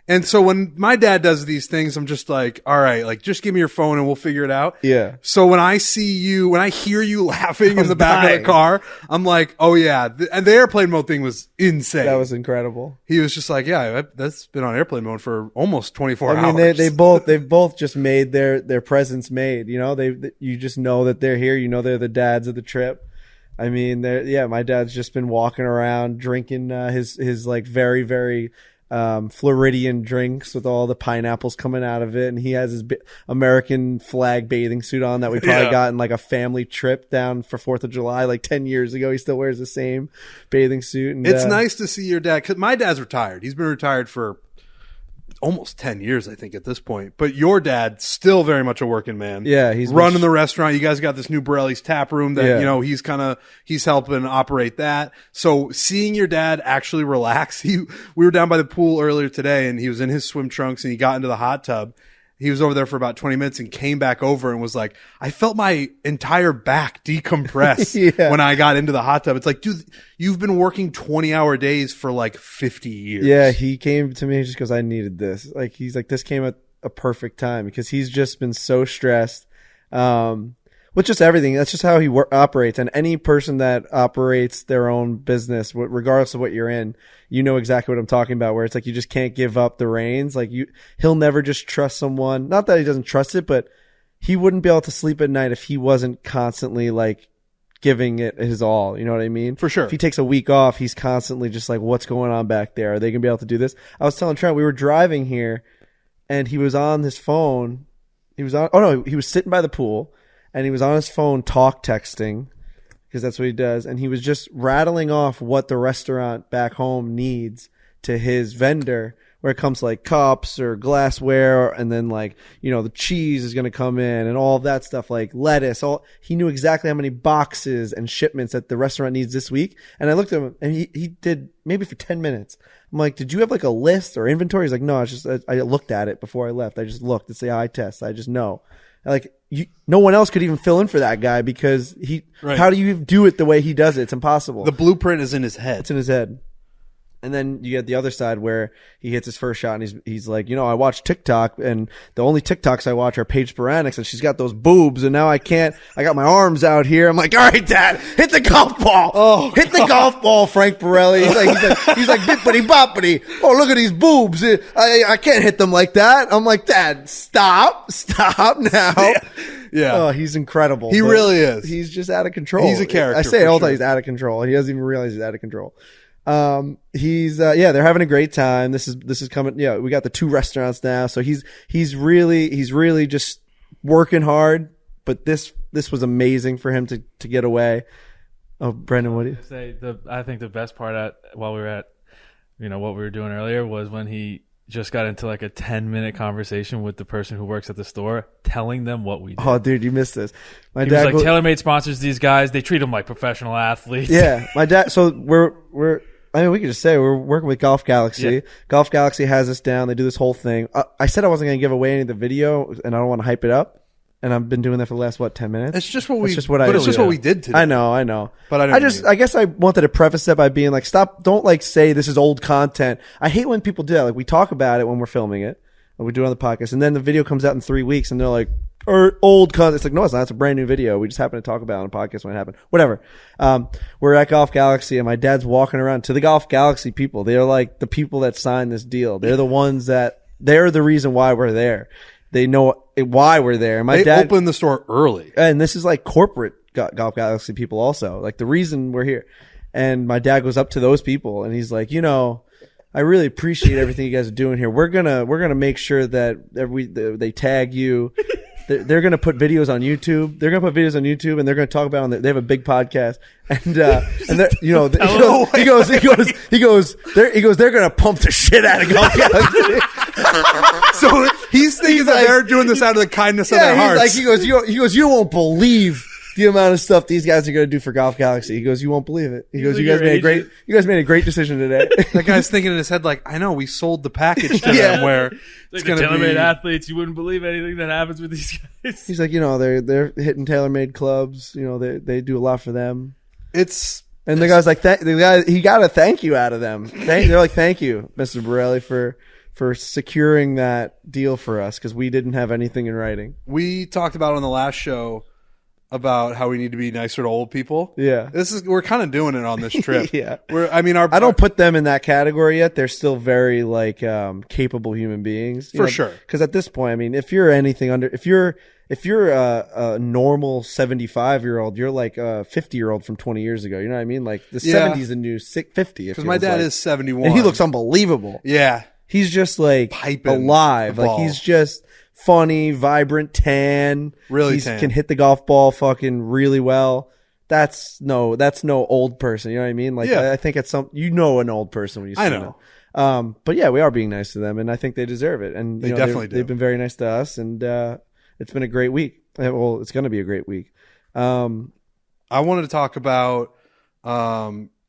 And so when my dad does these things, I'm just like, all right, like just give me your phone and we'll figure it out. Yeah. So when I hear you laughing in the back of the car, I'm like, oh yeah. And the airplane mode thing was insane. That was incredible. He was just like, yeah, that's been on airplane mode for almost 24 hours. I mean, they've both just made their presence made, you just know that they're here. You know, they're the dads of the trip. I mean, my dad's just been walking around drinking, his like very, very, Floridian drinks with all the pineapples coming out of it, and he has his American flag bathing suit on that we probably got in like a family trip down for 4th of July like 10 years ago. He still wears the same bathing suit. And it's nice to see your dad, because my dad's retired. He's been retired for almost 10 years, I think, at this point. But your dad, still very much a working man. Yeah, he's running the restaurant. You guys got this new Borelli's tap room that, you know, he's helping operate that. So seeing your dad actually relax, we were down by the pool earlier today, and he was in his swim trunks, and he got into the hot tub. He was over there for about 20 minutes and came back over and was like, I felt my entire back decompress when I got into the hot tub. It's like, dude, you've been working 20-hour days for like 50 years. Yeah, he came to me just because I needed this. Like, he's like, this came at a perfect time because he's just been so stressed. With just everything. That's just how he operates. And any person that operates their own business, regardless of what you're in, you know exactly what I'm talking about, where it's like you just can't give up the reins. Like he'll never just trust someone. Not that he doesn't trust it, but he wouldn't be able to sleep at night if he wasn't constantly like giving it his all. You know what I mean? For sure. If he takes a week off, he's constantly just like, what's going on back there? Are they going to be able to do this? I was telling Trent, we were driving here and he was on his phone. He was sitting by the pool. And he was on his phone texting, because that's what he does. And he was just rattling off what the restaurant back home needs to his vendor, where it comes to like cups or glassware. And then like, you know, the cheese is going to come in and all of that stuff, like lettuce. He knew exactly how many boxes and shipments that the restaurant needs this week. And I looked at him and he did maybe for 10 minutes. I'm like, did you have like a list or inventory? He's like, no, it's just, I looked at it before I left. I just looked. It's the eye test. I just know. Like, no one else could even fill in for that guy because how do you do it the way he does it? It's impossible. The blueprint is in his head. It's in his head. And then you get the other side where he hits his first shot and he's like, you know, I watch TikTok and the only TikToks I watch are Paige Sporanics and she's got those boobs and now I got my arms out here. I'm like, all right, Dad, hit the golf ball. Hit the golf ball, Frank Borelli. He's like, bippity boppity. Oh, look at these boobs. I can't hit them like that. I'm like, Dad, stop now. Yeah. Oh, he's incredible. He really is. He's just out of control. He's a character. I say all the time he's out of control. He doesn't even realize he's out of control. They're having a great time. This is coming. Yeah, we got the 2 restaurants now. So he's really just working hard, but this was amazing for him to get away. Oh, Brendan, what do you say? I think the best part while we were at, you know, what we were doing earlier was when he just got into like a 10-minute conversation with the person who works at the store, telling them what we do. Oh, dude, you missed this. He was like, TaylorMade sponsors these guys. They treat them like professional athletes. Yeah, my dad. So we could just say we're working with Golf Galaxy. Yeah. Golf Galaxy has us down. They do this whole thing. I said I wasn't going to give away any of the video, and I don't want to hype it up. And I've been doing that for the last 10 minutes. It's just what we did today. I know. But I guess I wanted to preface that by being like, don't like say this is old content. I hate when people do that. Like we talk about it when we're filming it, or we do it on the podcast, and then the video comes out in 3 weeks, and they're like, old content. It's like, no, it's not. It's a brand new video. We just happen to talk about it on a podcast when it happened. Whatever. We're at Golf Galaxy, and my dad's walking around to the Golf Galaxy people. They're like the people that signed this deal. They're the ones they're the reason why we're there. They know why we're there. My dad opened the store early. And this is like corporate Golf Galaxy people also. Like the reason we're here. And my dad goes up to those people and he's like, you know, I really appreciate everything you guys are doing here. We're gonna make sure that they tag you. They're gonna put videos on YouTube. They're gonna put videos on YouTube and they're gonna talk about they have a big podcast. And you know, he goes, they're gonna pump the shit out of Golf Galaxy. So he's thinking that they're doing this out of the kindness of their hearts. Like, he goes, you won't believe the amount of stuff these guys are going to do for Golf Galaxy. He goes, you won't believe it. He goes, you guys made a great decision today. That guy's thinking in his head, like, I know we sold the package to them where it's going to be TaylorMade athletes. You wouldn't believe anything that happens with these guys. He's like, you know, they're hitting TaylorMade clubs. You know, they do a lot for them. And the guy's like, he got a thank you out of them. They're like, thank you, Mr. Borelli, for securing that deal for us because we didn't have anything in writing. We talked about on the last show about how we need to be nicer to old people. Yeah. We're kind of doing it on this trip. Yeah. I don't put them in that category yet. They're still very like capable human beings. For sure. Because at this point, I mean, if you're anything under, if you're if you're a normal 75-year-old, you're like a 50-year-old from 20 years ago. You know what I mean? Like the 70s and new 50. Because my dad is 71. And he looks unbelievable. Yeah. He's just like Piping alive. Like he's just funny, vibrant, tan. Really tan. Can hit the golf ball fucking really well. That's no old person. You know what I mean? Like I think it's an old person when you see them. But yeah, we are being nice to them, and I think they deserve it. And they definitely do. They've been very nice to us, and it's been a great week. Well, it's going to be a great week. I wanted to talk about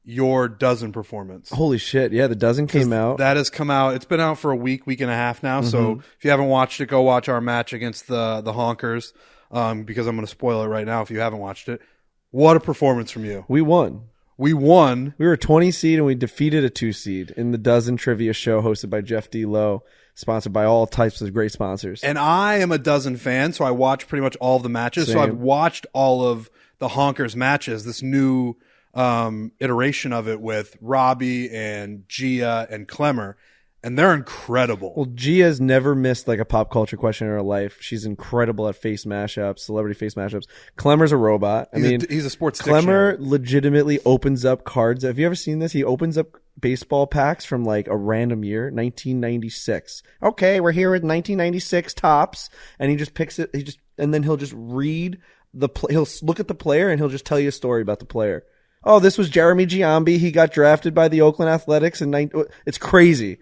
your dozen performance. Holy shit. Yeah, the dozen came out. That has come out. It's been out for a week and a half now. Mm-hmm. So if you haven't watched it, go watch our match against the Honkers, because I'm going to spoil it right now if you haven't watched it. What a performance from you. We won. We won. We were a 20 seed and we defeated a 2 seed in the Dozen Trivia Show hosted by Jeff D. Lowe, sponsored by all types of great sponsors. And I am a Dozen fan, so I watch pretty much all of the matches. Same. So I've watched all of the Honkers matches, this new iteration of it with Robbie and Gia and Clemmer, and they're incredible. Well, Gia's never missed like a pop culture question in her life. She's incredible at face mashups, celebrity face mashups. Clemmer's a robot. He's a sports Clemmer dictionary. Legitimately opens up cards. Have you ever seen this? He opens up baseball packs from like a random year, 1996. Okay, we're here with 1996 tops, and he just picks it. And then he'll just read he'll look at the player and he'll just tell you a story about the player. Oh, this was Jeremy Giambi. He got drafted by the Oakland Athletics it's crazy.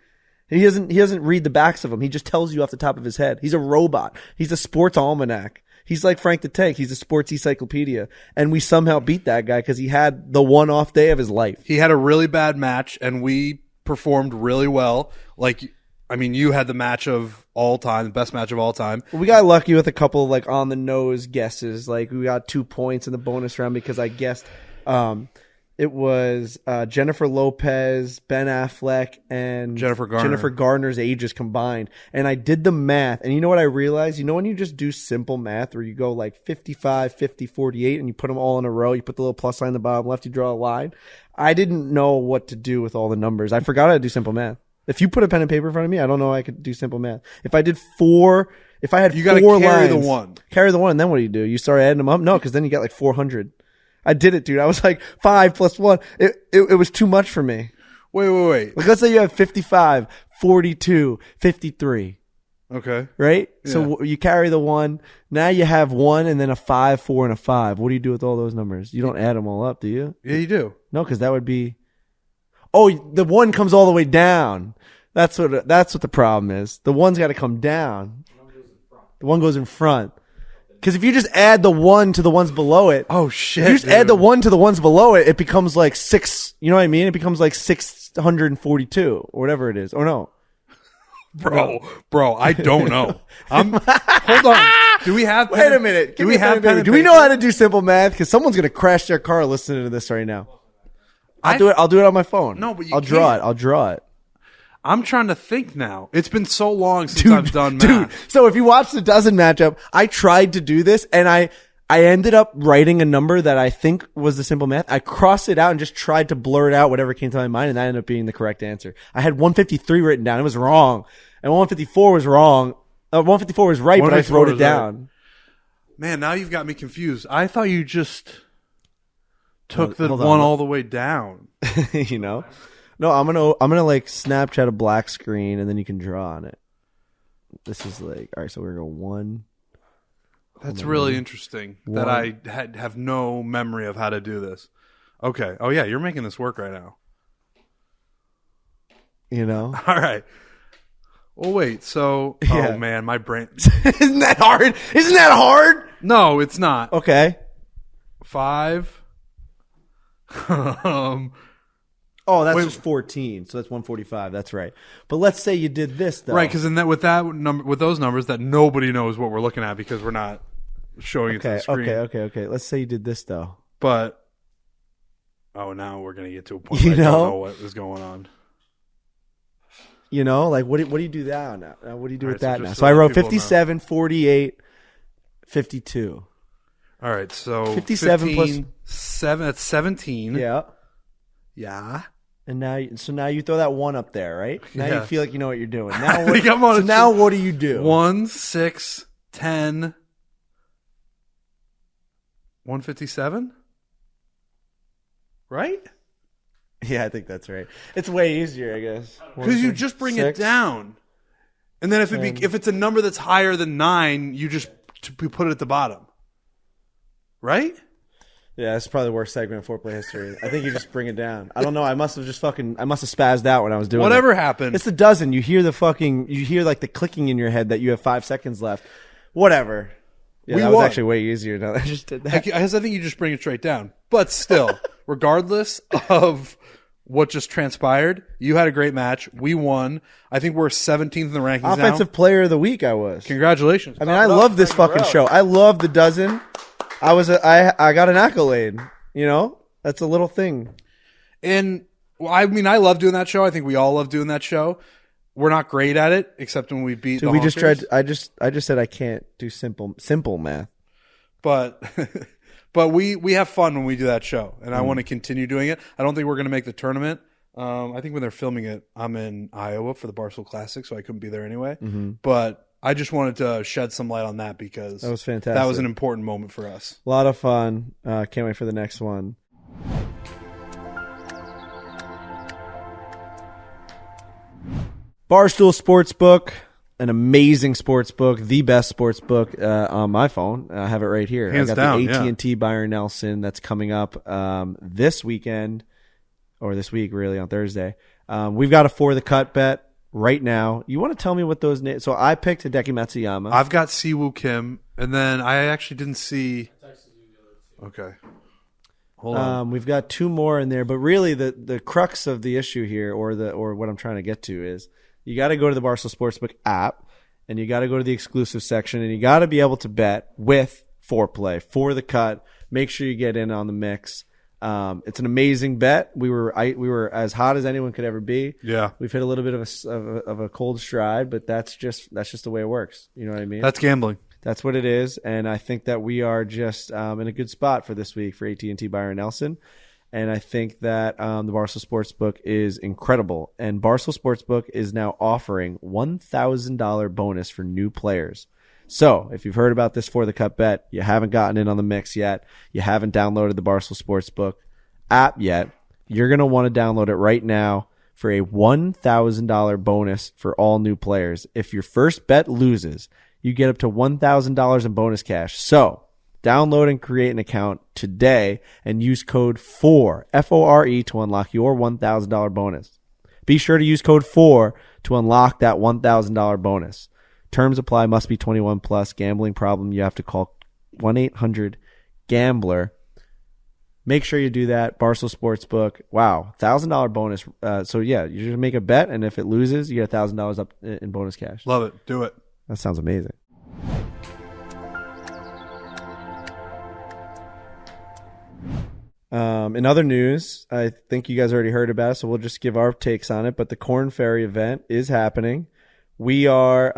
He doesn't read the backs of them. He just tells you off the top of his head. He's a robot. He's a sports almanac. He's like Frank the Tank. He's a sports encyclopedia. And we somehow beat that guy because he had the one off day of his life. He had a really bad match, and we performed really well. You had the match of all time, the best match of all time. We got lucky with a couple of like on the nose guesses. Like we got 2 points in the bonus round because I guessed it was Jennifer Lopez, Ben Affleck, and Jennifer Garner's ages combined. And I did the math. And you know what I realized? You know when you just do simple math where you go like 55, 50, 48, and you put them all in a row, you put the little plus sign in the bottom left, you draw a line. I didn't know what to do with all the numbers. I forgot how to do simple math. If you put a pen and paper in front of me, I don't know I could do simple math. If I had four carry lines, carry the one, and then what do? You start adding them up? No, because then you got like 400. I did it, dude. I was like 5 plus 1. It was too much for me. Wait. Like, let's say you have 55, 42, 53. Okay. Right? Yeah. So you carry the 1. Now you have 1 and then a 5, 4, and a 5. What do you do with all those numbers? You don't add them all up, do you? Yeah, you do. No, because that would be... Oh, the 1 comes all the way down. That's what the problem is. The 1's got to come down. The 1 goes in front. Because if you just add the 1 to the ones below it, oh shit! If you just add the 1 to the ones below it, it becomes like 6. You know what I mean? It becomes like 642 or whatever it is. Or no, bro, I don't know. Hold on. Do we have? Wait a minute. Do we know how to do simple math? Because someone's gonna crash their car listening to this right now. I'll do it. I'll do it on my phone. No, but I'll draw it. I'm trying to think now. It's been so long since I've done math. Dude, so if you watch the dozen matchup, I tried to do this and I ended up writing a number that I think was the simple math. I crossed it out and just tried to blur it out whatever came to my mind, and that ended up being the correct answer. I had 153 written down. It was wrong. And 154 was wrong. 154 was right, but I wrote it down. Right. Man, now you've got me confused. I thought you just took the 1 all the way down. You know? No, I'm gonna like Snapchat a black screen and then you can draw on it. This is like, all right, so we're gonna go 1. That's really interesting. 1. That I have no memory of how to do this. Okay. Oh yeah, you're making this work right now. You know? All right. Well, wait. So, yeah. Oh man, my brain. Isn't that hard? Isn't that hard? No, it's not. Okay. 5. Oh, that's just 14, so that's 145. That's right. But let's say you did this though, right? Because with those numbers, that nobody knows what we're looking at because we're not showing it to the screen. Okay. Let's say you did this though. But now we're gonna get to a point where I don't know what is going on. You know, like what do you do now? What do you do with that now? So I wrote 57, 48, 52. All right, so 57 plus 7. That's 17. Yeah. Yeah. And now you throw that 1 up there, right? Now you feel like you know what you're doing. Now what do you do? 1, 6, 10, 157? Right? Yeah, I think that's right. It's way easier, I guess. Because you just bring it down. And then if it's a number that's higher than 9, you just put it at the bottom. Right? Yeah, that's probably the worst segment of foreplay history. I think you just bring it down. I don't know. I must have spazzed out when I was doing Whatever it. happened. It's the dozen. You hear like the clicking in your head that you have 5 seconds left. Whatever. Yeah, that was actually way easier now that I just did that. I think you just bring it straight down. But still, regardless of what just transpired, you had a great match. We won. I think we're 17th in the rankings Offensive player of the week I was. Congratulations. I mean, I love this fucking show. I love the dozen. I got an accolade. You know? That's a little thing. And I mean, I love doing that show. I think we all love doing that show. We're not great at it, except when we beat the Honkers. I just said I can't do simple math. But we have fun when we do that show, and I want to continue doing it. I don't think we're going to make the tournament. I think when they're filming it, I'm in Iowa for the Barstool Classic, so I couldn't be there anyway. Mm-hmm. But I just wanted to shed some light on that because that was fantastic. That was an important moment for us. A lot of fun. Can't wait for the next one. Barstool Sportsbook, an amazing sportsbook, the best sportsbook on my phone. I have it right here. Hands I got down, the AT&T Byron Nelson that's coming up this weekend, or this week really on Thursday. We've got a For The Cut bet right now. You want to tell me what those names? So I picked Hideki Matsuyama. I've got Siwoo Kim, and then I actually didn't see. Okay. Hold on. We've got 2 more in there, but really the crux of the issue here, or what I'm trying to get to is, you got to go to the Barstool Sportsbook app, and you got to go to the exclusive section, and you got to be able to bet with foreplay, For The Cut. Make sure you get in on the mix. It's an amazing bet. We were as hot as anyone could ever be. Yeah, we've hit a little bit of a cold stride, but that's just the way it works. You know what I mean? That's gambling. That's what it is, and I think that we are just in a good spot for this week for AT&T Byron Nelson. And I think that the Barstool Sportsbook is incredible. And Barstool Sportsbook is now offering $1,000 bonus for new players. So if you've heard about this For The Cut bet, you haven't gotten in on the mix yet, you haven't downloaded the Barstool Sportsbook app yet, you're going to want to download it right now for a $1,000 bonus for all new players. If your first bet loses, you get up to $1,000 in bonus cash. So download and create an account today and use code FORE, F-O-R-E, to unlock your $1,000 bonus. Be sure to use code FORE to unlock that $1,000 bonus. Terms apply. Must be 21 plus. Gambling problem, you have to call 1-800-GAMBLER. Make sure you do that. Barstool Sportsbook. Wow, $1,000 bonus. So yeah, you just make a bet, and if it loses, you get $1,000 up in bonus cash. Love it. Do it. That sounds amazing. In other news, I think you guys already heard about it, so we'll just give our takes on it. But the Korn Ferry event is happening. We are,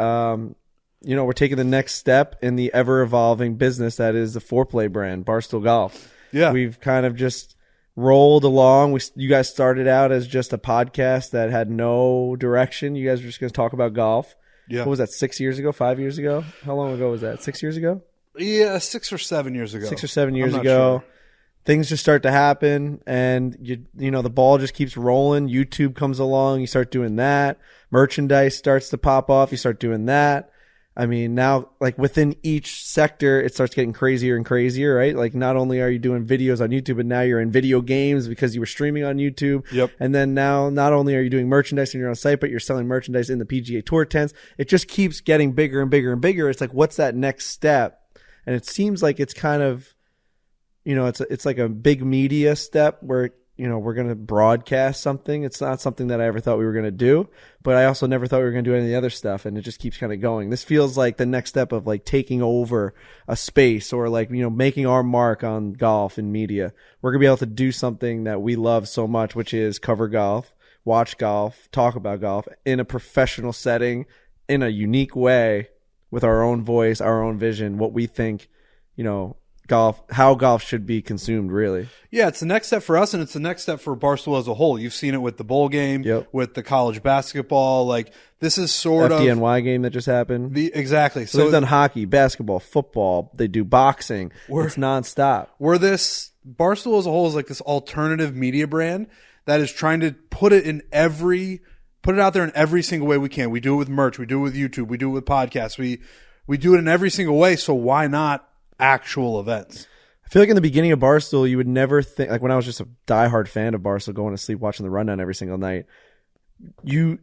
we're taking the next step in the ever-evolving business that is the foreplay brand, Barstool Golf. Yeah. We've kind of just rolled along. You guys started out as just a podcast that had no direction. You guys were just going to talk about golf. Yeah. What was that, 6 years ago, 5 years ago? How long ago was that, 6 years ago? Yeah, 6 or 7 years ago. 6 or 7 years ago. Sure. Things just start to happen, and you know the ball just keeps rolling. YouTube comes along, you start doing that. Merchandise starts to pop off, you start doing that. I mean, now like within each sector, it starts getting crazier and crazier, right? Like not only are you doing videos on YouTube, but now you're in video games because you were streaming on YouTube. Yep. And then now not only are you doing merchandise and you're on site, but you're selling merchandise in the PGA Tour tents. It just keeps getting bigger and bigger and bigger. It's like, what's that next step? And it seems like it's kind of, it's like a big media step where, we're going to broadcast something. It's not something that I ever thought we were going to do, but I also never thought we were going to do any of the other stuff. And it just keeps kind of going. This feels like the next step of like taking over a space or like, making our mark on golf and media. We're going to be able to do something that we love so much, which is cover golf, watch golf, talk about golf in a professional setting, in a unique way with our own voice, our own vision, what we think, how golf should be consumed, really. Yeah, it's the next step for us, and it's the next step for Barstool as a whole. You've seen it with the bowl game, with the college basketball. Like, this is sort of FDNY game that just happened. Exactly. So they've done hockey, basketball, football. They do boxing. It's nonstop. Barstool as a whole is like this alternative media brand that is trying to put it out there in every single way we can. We do it with merch. We do it with YouTube. We do it with podcasts. We do it in every single way. So why not actual events? I feel like in the beginning of Barstool, you would never think, like when I was just a diehard fan of Barstool, going to sleep watching the rundown every single night, you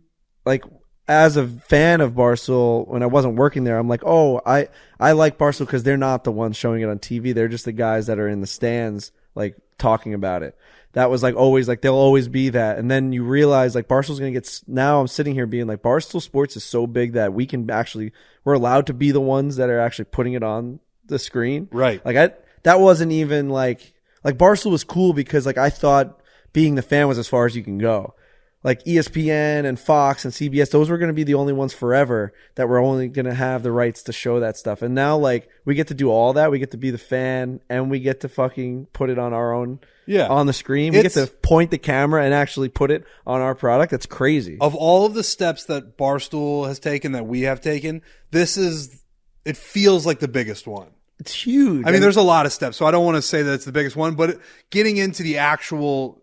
like, as a fan of Barstool, when I wasn't working there, I'm like, oh, I like Barstool because they're not the ones showing it on TV. They're just the guys that are in the stands, like, talking about it. That was like always, like, they'll always be that. And then you realize, like, Barstool's going to get, now I'm sitting here being like, Barstool Sports is so big that we're allowed to be the ones that are actually putting it on the screen. Right. Like, that wasn't even like Barstool was cool because, like, I thought being the fan was as far as you can go. Like ESPN and Fox and CBS, those were going to be the only ones forever that were only going to have the rights to show that stuff. And now, like, we get to do all that. We get to be the fan, and we get to fucking put it on our own, on the screen. We get to point the camera and actually put it on our product. That's crazy. Of all of the steps that Barstool has taken, that we have taken, it feels like the biggest one. It's huge. I mean, there's a lot of steps, so I don't want to say that it's the biggest one, but getting into the actual,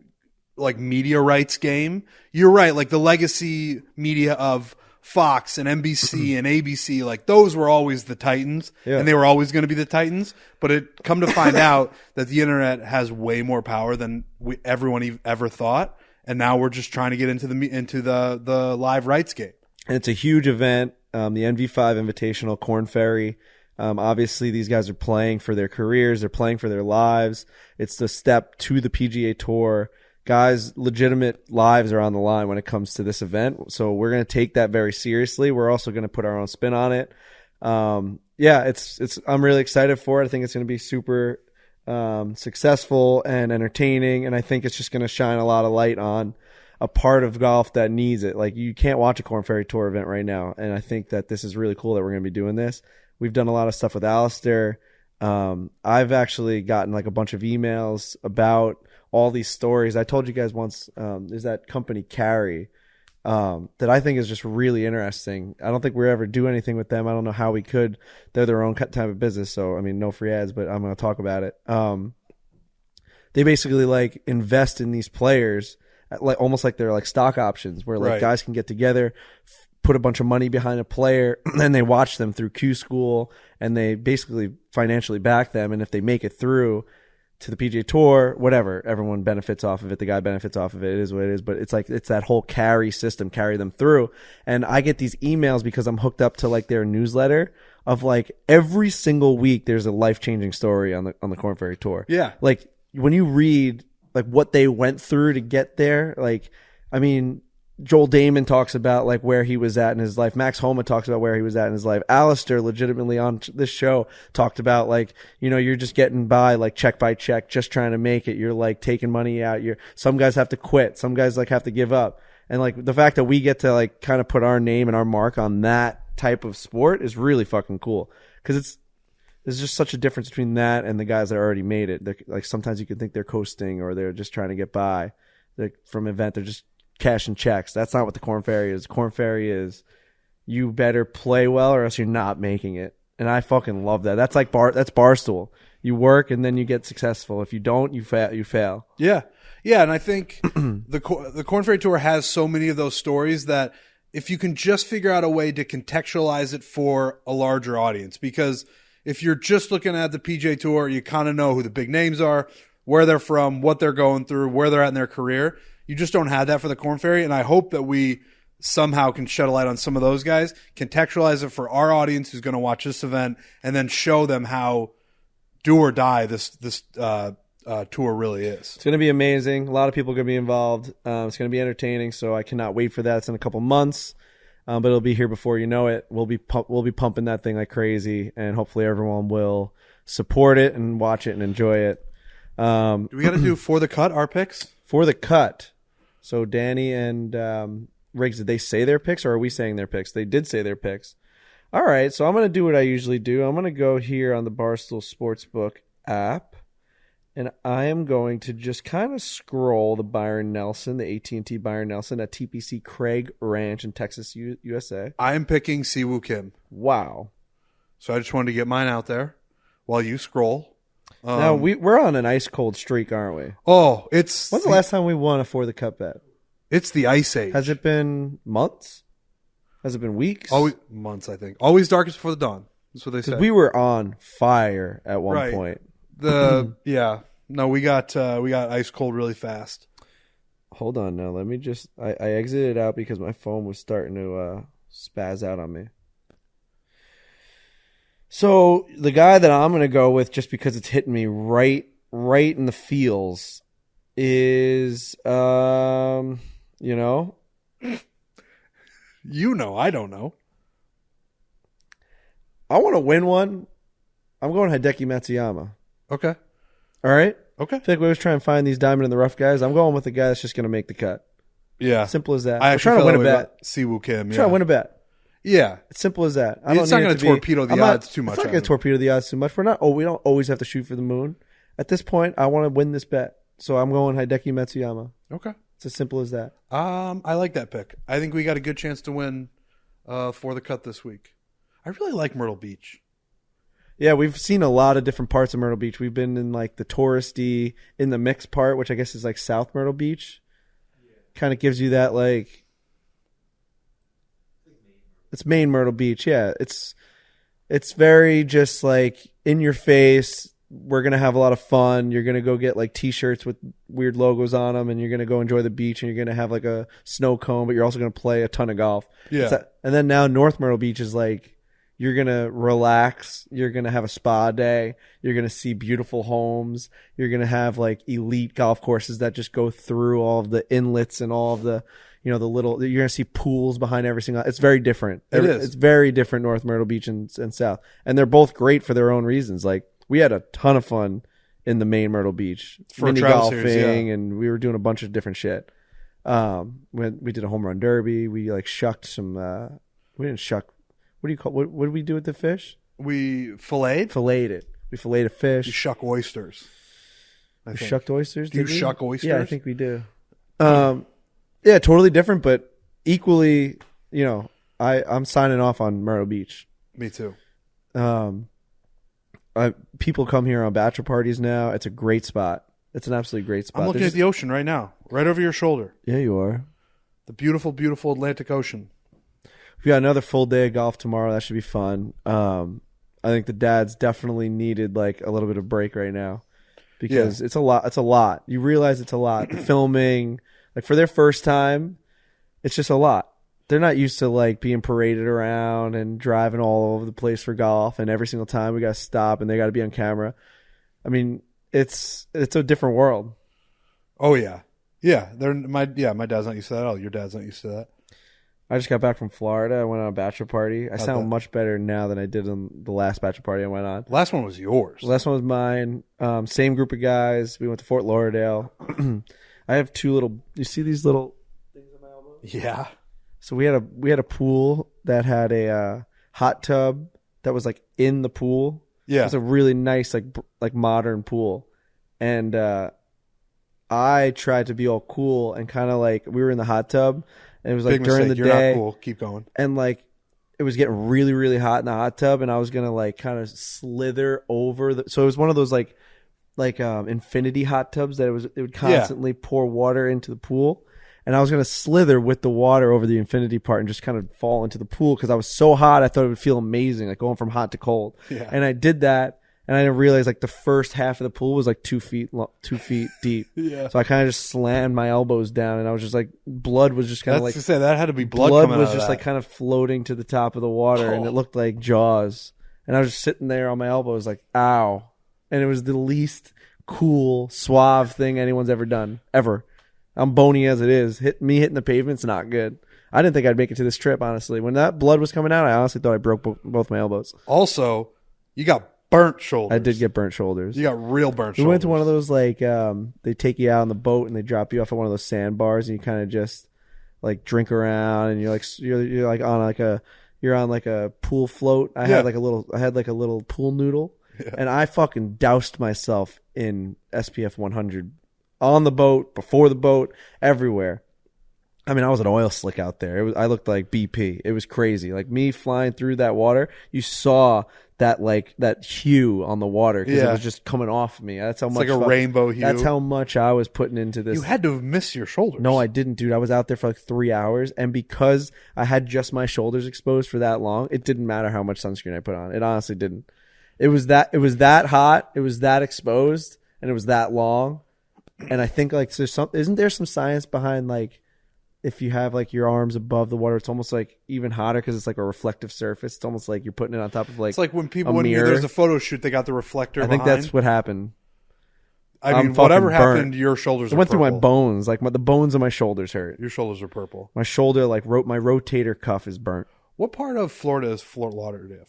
like, media rights game, you're right. Like, the legacy media of Fox and NBC and ABC, like, those were always the Titans, and they were always going to be the Titans. But it come to find out that the internet has way more power than everyone ever thought, and now we're just trying to get into the live rights game. And it's a huge event. The NV5 Invitational, Korn Ferry. Obviously, these guys are playing for their careers. They're playing for their lives. It's the step to the PGA Tour. Guys, legitimate lives are on the line when it comes to this event. So we're going to take that very seriously. We're also going to put our own spin on it. I'm really excited for it. I think it's going to be super successful and entertaining. And I think it's just going to shine a lot of light on a part of golf that needs it. Like, you can't watch a Korn Ferry Tour event right now. And I think that this is really cool that we're going to be doing this. We've done a lot of stuff with Alistair. I've actually gotten like a bunch of emails about all these stories. I told you guys once, there's that company Carry that I think is just really interesting. I don't think we'll ever do anything with them. I don't know how we could. They're their own type of business. So, I mean, no free ads, but I'm going to talk about it. They basically like invest in these players, like almost like they're like stock options, where like guys can get together, put a bunch of money behind a player, and then they watch them through Q School, and they basically financially back them. And if they make it through to the PGA Tour, whatever, everyone benefits off of it. The guy benefits off of it. It is what it is. But it's like, it's that whole carry system, carry them through. And I get these emails because I'm hooked up to like their newsletter of like every single week there's a life-changing story on the Korn Ferry Tour. Yeah. Like, when you read like what they went through to get there, like, I mean, Joel Damon talks about like where he was at in his life. Max Homa talks about where he was at in his life. Alistair legitimately on this show talked about like, you know, you're just getting by like check by check, just trying to make it. You're like taking money out. Some guys have to quit. Some guys like have to give up. And like the fact that we get to like kind of put our name and our mark on that type of sport is really fucking cool. Cause there's just such a difference between that and the guys that already made it. They're, like, sometimes you can think they're coasting or they're just trying to get by. Like, from event, they're just cashing checks. That's not what the Korn Ferry is. Korn Ferry is, you better play well or else you're not making it. And I fucking love that. That's like that's Barstool. You work and then you get successful. If you don't, you fail. Yeah. Yeah, and I think the Korn Ferry Tour has so many of those stories that if you can just figure out a way to contextualize it for a larger audience, because if you're just looking at the PGA Tour, you kind of know who the big names are, where they're from, what they're going through, where they're at in their career. You just don't have that for the Korn Ferry, and I hope that we somehow can shed a light on some of those guys, contextualize it for our audience who's going to watch this event, and then show them how do or die this tour really is. It's going to be amazing. A lot of people are going to be involved. It's going to be entertaining, so I cannot wait for that. It's in a couple months. But it'll be here before you know it. We'll be pumping that thing like crazy, and hopefully everyone will support it and watch it and enjoy it. Do we got to do For The Cut, our picks? For The Cut. So Danny and Riggs, did they say their picks, or are we saying their picks? They did say their picks. All right, so I'm going to do what I usually do. I'm going to go here on the Barstool Sportsbook app, and I am going to just kind of scroll the Byron Nelson, the AT&T Byron Nelson at TPC Craig Ranch in Texas, USA. I am picking Siwoo Kim. Wow. So I just wanted to get mine out there while you scroll. Now, we're on an ice-cold streak, aren't we? Oh, When's the last time we won a For The Cut bet? It's the Ice Age. Has it been months? Has it been weeks? Always months, I think. Always darkest before the dawn. That's what they say. We were on fire at one point. No, we got ice cold really fast. Hold on now. Let me just. I exited out because my phone was starting to spaz out on me. So the guy that I'm going to go with, just because it's hitting me right in the feels, is I don't know. I want to win one. I'm going Hideki Matsuyama. Okay. All right. Okay. I feel like we always try and find these diamond in the rough guys. I'm going with the guy that's just going to make the cut. Yeah. Simple as that. I We're trying to win a bet. Siwoo Kim. Trying to win a bet. Yeah. It's simple as that. It's not going to torpedo the odds too much. It's not going to torpedo the odds too much. We don't always have to shoot for the moon. At this point, I want to win this bet. So I'm going Hideki Matsuyama. Okay. It's as simple as that. I like that pick. I think we got a good chance to win For The Cut this week. I really like Myrtle Beach. Yeah, we've seen a lot of different parts of Myrtle Beach. We've been in like the touristy, in the mixed part, which I guess is like South Myrtle Beach. Kind of gives you that like, it's main Myrtle Beach. Yeah, it's very just like in your face. We're going to have a lot of fun. You're going to go get like T-shirts with weird logos on them, and you're going to go enjoy the beach, and you're going to have like a snow cone, but you're also going to play a ton of golf. Yeah. And then now North Myrtle Beach is like, you're going to relax. You're going to have a spa day. You're going to see beautiful homes. You're going to have like elite golf courses that just go through all of the inlets and all of the, the little, you're going to see pools behind every single, it's very different. It is. It's very different, North Myrtle Beach and South. And they're both great for their own reasons. Like, we had a ton of fun in the main Myrtle Beach, for mini travel golfing, series, yeah. and we were doing a bunch of different shit. When we did a home run derby, we like shucked some. We didn't shuck. What do you call? What did we do with the fish? We filleted. Filleted it. We filleted a fish. You shuck oysters. We shucked oysters. Do you shuck oysters? Yeah, I think we do. Yeah, totally different, but equally. I'm signing off on Myrtle Beach. Me too. People come here on bachelor parties now. It's a great spot. It's an absolutely great spot. I'm looking at the ocean right now, right over your shoulder. Yeah, you are. The beautiful, beautiful Atlantic Ocean. We got another full day of golf tomorrow. That should be fun. I think the dads definitely needed like a little bit of break right now because it's a lot. It's a lot. You realize it's a lot. The filming, like for their first time, it's just a lot. They're not used to like being paraded around and driving all over the place for golf, and every single time we got to stop and they got to be on camera. I mean, it's a different world. Oh yeah, yeah. My dad's not used to that at all. Your dad's not used to that. I just got back from Florida. I went on a bachelor party. I sound much better now than I did on the last bachelor party I went on. The last one was yours. The last one was mine. Same group of guys. We went to Fort Lauderdale. I have two little. You see these little things on my elbow? Yeah. So we had a pool that had a hot tub that was like in the pool. Yeah, it was a really nice like modern pool, and I tried to be all cool and kind of like we were in the hot tub, and it was like Big during mistake. the You're day. Not cool. Keep going. And like it was getting really really hot in the hot tub, and I was gonna like kind of slither over so it was one of those like infinity hot tubs that it would constantly pour water into the pool. And I was going to slither with the water over the infinity part and just kind of fall into the pool because I was so hot. I thought it would feel amazing, like going from hot to cold. Yeah. And I did that, and I didn't realize like the first half of the pool was like 2 feet deep. Yeah. So I kind of just slammed my elbows down, and I was just like, blood was just kind of like. To say that had to be blood. Blood coming was out of just that. like kind of floating to the top of the water, and it looked like Jaws. And I was just sitting there on my elbows, like, ow. And it was the least cool, suave thing anyone's ever done, ever. I'm bony as it is. Hitting the pavement's not good. I didn't think I'd make it to this trip, honestly. When that blood was coming out, I honestly thought I broke both my elbows. Also, you got burnt shoulders. I did get burnt shoulders. You got real burnt shoulders. We went to one of those, like, they take you out on the boat and they drop you off at one of those sandbars, and you kind of just, like, drink around, and you're on like a pool float. I had like a little pool noodle. and I fucking doused myself in SPF 100 on the boat, before the boat, everywhere. I mean, I was an oil slick out there. I looked like BP. It was crazy. Like me flying through that water, you saw that hue on the water because it was just coming off of me. That's how much like a rainbow hue. That's how much I was putting into this. You had to have missed your shoulders. No, I didn't, dude. I was out there for like 3 hours, and because I had just my shoulders exposed for that long, it didn't matter how much sunscreen I put on. It honestly didn't. It was that hot, it was that exposed, and it was that long. And I think like isn't there some science behind like if you have like your arms above the water, it's almost like even hotter because it's like a reflective surface. It's almost like you're putting it on top of like, it's like when there's a photo shoot, they got the reflector. I think that's what happened. I mean, whatever happened, your shoulders. It went through my bones. Like the bones of my shoulders hurt. Your shoulders are purple. My shoulder, like my rotator cuff is burnt. What part of Florida is Fort Lauderdale?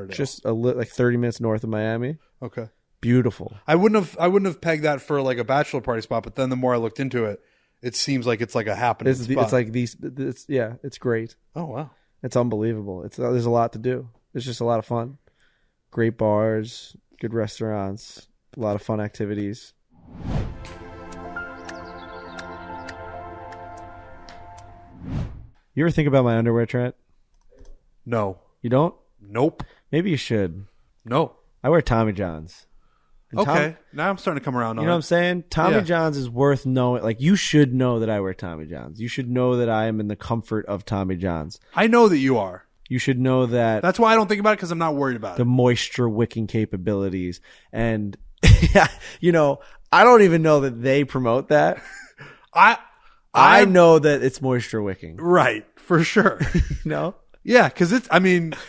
Just like 30 minutes north of Miami. Okay. Beautiful. I wouldn't have pegged that for like a bachelor party spot, but then the more I looked into it, it seems like it's like a happening spot. It's like it's great. Oh wow, it's unbelievable. There's a lot to do. It's just a lot of fun. Great bars, good restaurants, a lot of fun activities. You ever think about my underwear, Trent? No. You don't? Nope. Maybe you should. No. I wear Tommy Johns. Okay. Now I'm starting to come around on it. You know what I'm saying? Tommy Johns is worth knowing. Like, you should know that I wear Tommy Johns. You should know that I am in the comfort of Tommy Johns. I know that you are. You should know that. That's why I don't think about it, because I'm not worried about the moisture wicking capabilities. And, you know, I don't even know that they promote that. I know that it's moisture wicking. Right. For sure. No? Yeah, because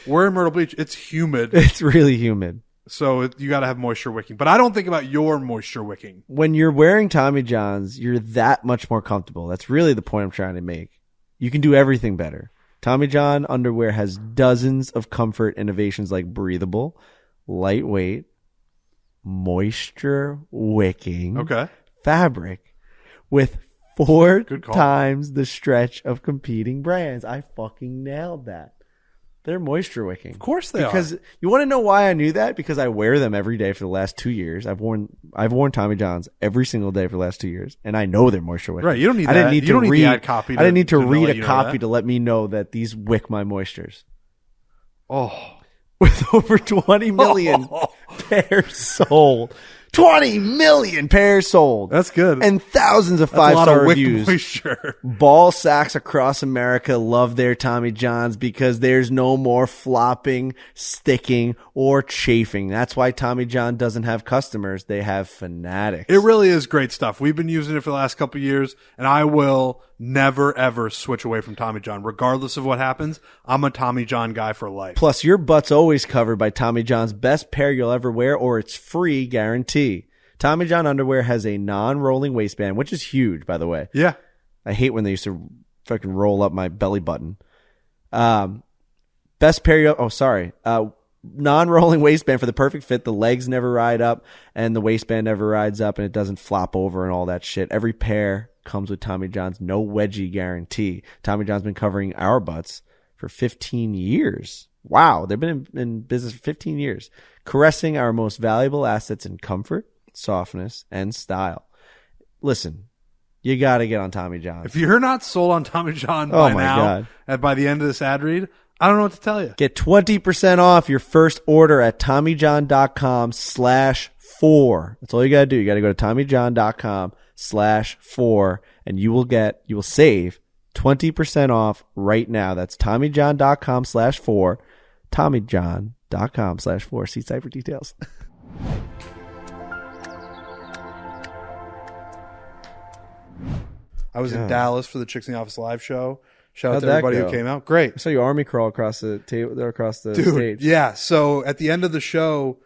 we're in Myrtle Beach. It's humid. It's really humid. So you got to have moisture wicking. But I don't think about your moisture wicking. When you're wearing Tommy Johns, you're that much more comfortable. That's really the point I'm trying to make. You can do everything better. Tommy John underwear has dozens of comfort innovations like breathable, lightweight, moisture wicking fabric with 4 times the stretch of competing brands. I fucking nailed that. They're moisture wicking. Of course they are. Because you want to know why I knew that? Because I wear them every day for the last 2 years. I've worn Tommy Johns every single day for the last 2 years, and I know they're moisture wicking. Right. You don't need that. You don't need the ad copy. I didn't need to read a copy to let me know that these wick my moistures. Oh. With over 20 million pairs sold. 20 million pairs sold. That's good. And thousands of 5-star reviews. Moisture. Ball sacks across America love their Tommy Johns because there's no more flopping, sticking, or chafing. That's why Tommy John doesn't have customers. They have fanatics. It really is great stuff. We've been using it for the last couple of years, and I will never, ever switch away from Tommy John. Regardless of what happens, I'm a Tommy John guy for life. Plus, your butt's always covered by Tommy John's best pair you'll ever wear, or it's free guarantee. Tommy John underwear has a non-rolling waistband, which is huge, by the way. Yeah. I hate when they used to fucking roll up my belly button. Best pair non-rolling waistband for the perfect fit. The legs never ride up, and the waistband never rides up, and it doesn't flop over and all that shit. Every pair comes with Tommy John's no wedgie guarantee. Tommy John's been covering our butts for 15 years. Wow, they've been in business for 15 years, caressing our most valuable assets in comfort, softness, and style. Listen, you got to get on Tommy John. If you're not sold on Tommy John by now, and by the end of this ad read, I don't know what to tell you. Get 20% off your first order at TommyJohn.com/4. That's all you got to do. You got to go to TommyJohn.com/4, and you will save 20% off right now. That's TommyJohn.com/4. TommyJohn.com/4. See site for details. I was in Dallas for the Chicks in the Office live show. Shout out to everybody who came out. Great. I saw you army crawl across the table, across the stage. Yeah. So at the end of the show,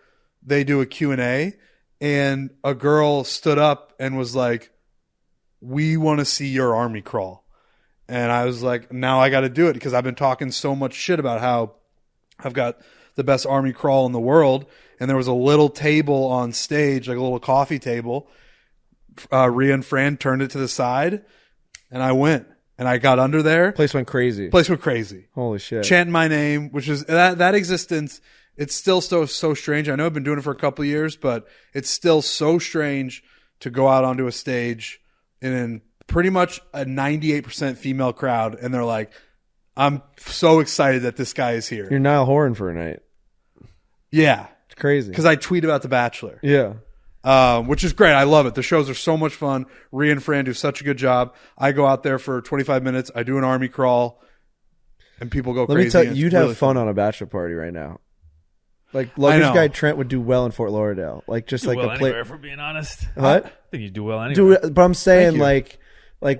they do a Q&A, and a girl stood up and was like, "We want to see your army crawl." And I was like, now I got to do it, because I've been talking so much shit about how I've got the best army crawl in the world. And there was a little table on stage, like a little coffee table. Rhea and Fran turned it to the side, and I went. And I got under there. Place went crazy. Place went crazy. Holy shit. Chanting my name, which is that existence it's still so strange. I know I've been doing it for a couple of years, but it's still so strange to go out onto a stage in pretty much a 98% female crowd, and they're like, I'm so excited that this guy is here. You're Niall Horan for a night. Yeah. It's crazy. Because I tweet about The Bachelor. Yeah. Which is great. I love it. The shows are so much fun. Rhea and Fran do such a good job. I go out there for 25 minutes. I do an army crawl, and people go crazy. Let me tell you, you'd have fun on a bachelor party right now. Like luggage guy Trent would do well in Fort Lauderdale. Like just do like well a play. anywhere, for being honest. What? I think you do well anywhere. But I'm saying like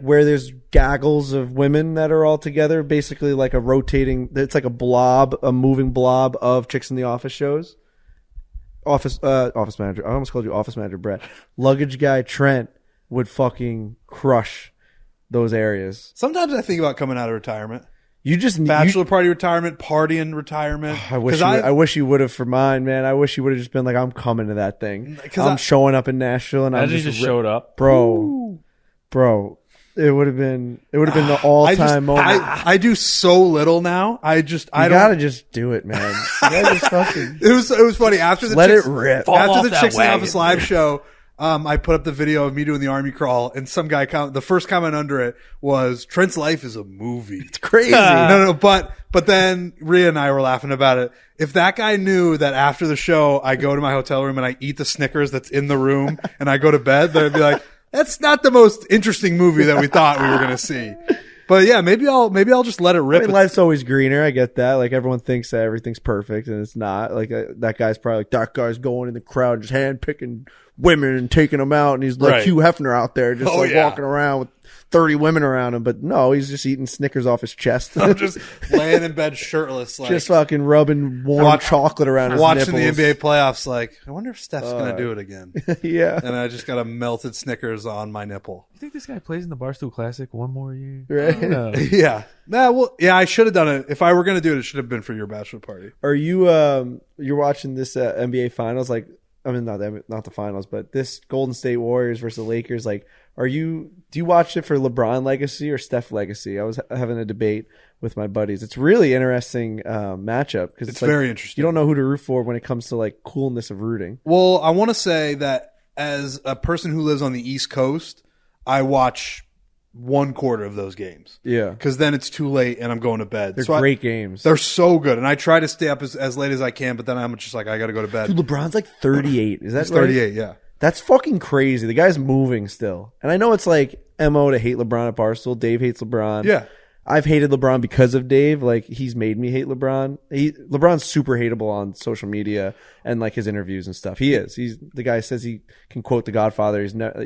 where there's gaggles of women that are all together, basically like a rotating. It's like a moving blob of Chicks in the Office shows. Office manager. I almost called you office manager, Brett. Luggage guy Trent would fucking crush those areas. Sometimes I think about coming out of retirement. You just bachelor party retirement, partying retirement. I wish you would have for mine, man. I wish you would have just been like, I'm coming to that thing. I'm showing up in Nashville, and I'm just showed up, bro. It would have been the all-time moment. I do so little now. I gotta just do it, man. It was funny after the let it rip. After the Chicks in the Office live show. I put up the video of me doing the army crawl, and some guy the first comment under it was, Trent's life is a movie. It's crazy. No, but then Rhea and I were laughing about it. If that guy knew that after the show, I go to my hotel room and I eat the Snickers that's in the room and I go to bed, they'd be like, that's not the most interesting movie that we thought we were going to see. But yeah, maybe I'll just let it rip. I mean, life's always greener. I get that. Like everyone thinks that everything's perfect, and it's not. Like that guy's probably like, that guy's going in the crowd just handpicking women and taking them out, and he's like Hugh Hefner out there just walking around with 30 women around him. But no, he's just eating Snickers off his chest. I'm just laying in bed shirtless, like, just fucking rubbing warm chocolate around his nipples. Watching the NBA playoffs, like, I wonder if Steph's gonna do it again. Yeah. And I just got a melted Snickers on my nipple. You think this guy plays in the Barstool Classic one more year? Right? Yeah. I should have done it. If I were gonna do it, it should have been for your bachelor party. Are you you're watching this NBA finals? Like, I mean, not the finals, but this Golden State Warriors versus the Lakers. Like, do you watch it for LeBron legacy or Steph legacy? I was having a debate with my buddies. It's really interesting matchup because it's like, very interesting. You don't know who to root for when it comes to like coolness of rooting. Well, I want to say that as a person who lives on the East Coast, I watch 1/4 of those games. Yeah. Because then it's too late and I'm going to bed. They're great games. They're so good. And I try to stay up as late as I can, but then I'm just like, I got to go to bed. Dude, LeBron's like 38. Is that He's 38, yeah. That's fucking crazy. The guy's moving still. And I know it's like MO to hate LeBron at Barstool. Dave hates LeBron. Yeah. I've hated LeBron because of Dave. Like, he's made me hate LeBron. LeBron's super hateable on social media and like his interviews and stuff. He's the guy says he can quote The Godfather.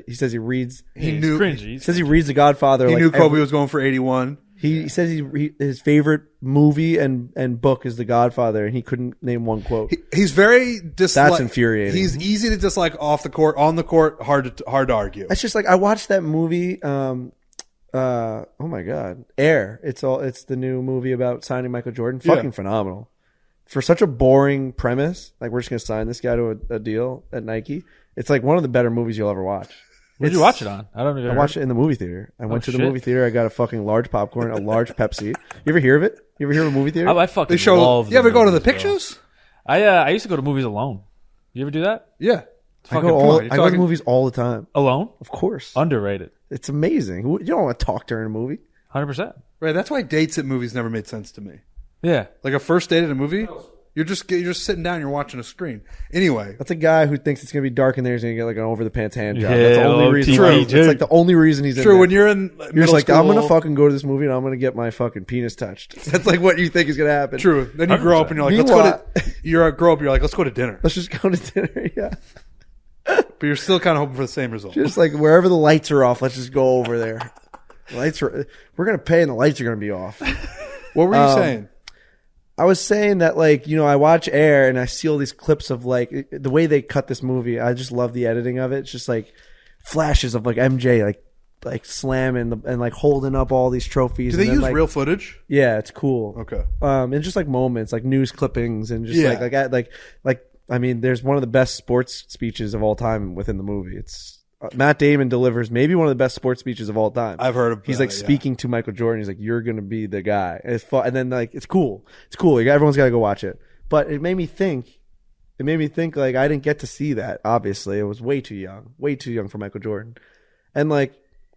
He says he reads. He's cringy. He says he reads The Godfather. He knew Kobe was going for 81. He says his favorite movie and book is The Godfather, and he couldn't name one quote. He's very dislike. That's infuriating. He's easy to dislike off the court. On the court, hard to argue. It's just like, I watched that movie. Oh my God, Air. It's the new movie about signing Michael Jordan. Fucking phenomenal. For such a boring premise, like, we're just gonna sign this guy to a deal at Nike. It's like one of the better movies you'll ever watch. Where'd you watch it on? I watched it in the movie theater. I went to the movie theater. I got a fucking large popcorn, a large Pepsi. You ever hear of it? You ever hear of a movie theater? I fucking love. You ever go to the movies, pictures? I used to go to movies alone. You ever do that? Yeah. I go to movies all the time. Alone? Of course. Underrated. It's amazing. You don't want to talk during a movie. 100%. Right. That's why dates at movies never made sense to me. Yeah. Like a first date at a movie, you're just sitting down, you're watching a screen. Anyway, that's a guy who thinks it's gonna be dark in there. He's gonna get like an over the pants hand job. Yeah, that's the only reason. It's like the only reason he's in there. When you're in you're just like, school, I'm gonna fucking go to this movie and I'm gonna get my fucking penis touched. That's like what you think is gonna happen. True. Then you grow up and you're like, let's go to dinner. Let's just go to dinner. Yeah. But you're still kind of hoping for the same result. Just like wherever the lights are off, let's just go over there. We're gonna pay and the lights are gonna be off. What were you saying? I was saying that, like, you know, I watch Air and I see all these clips of like the way they cut this movie. I just love the editing of it. It's just like flashes of like MJ like slamming and like holding up all these trophies. Do they use like, real footage? Yeah, it's cool. Okay. And just like moments, like news clippings and just like I mean, there's one of the best sports speeches of all time within the movie. It's Matt Damon delivers maybe one of the best sports speeches of all time. I've heard of. He's like speaking to Michael Jordan. He's like, "You're gonna be the guy." And it's fun. And then like it's cool. It's cool. Everyone's got to go watch it. But it made me think. It made me think like I didn't get to see that. Obviously, it was way too young for Michael Jordan. And like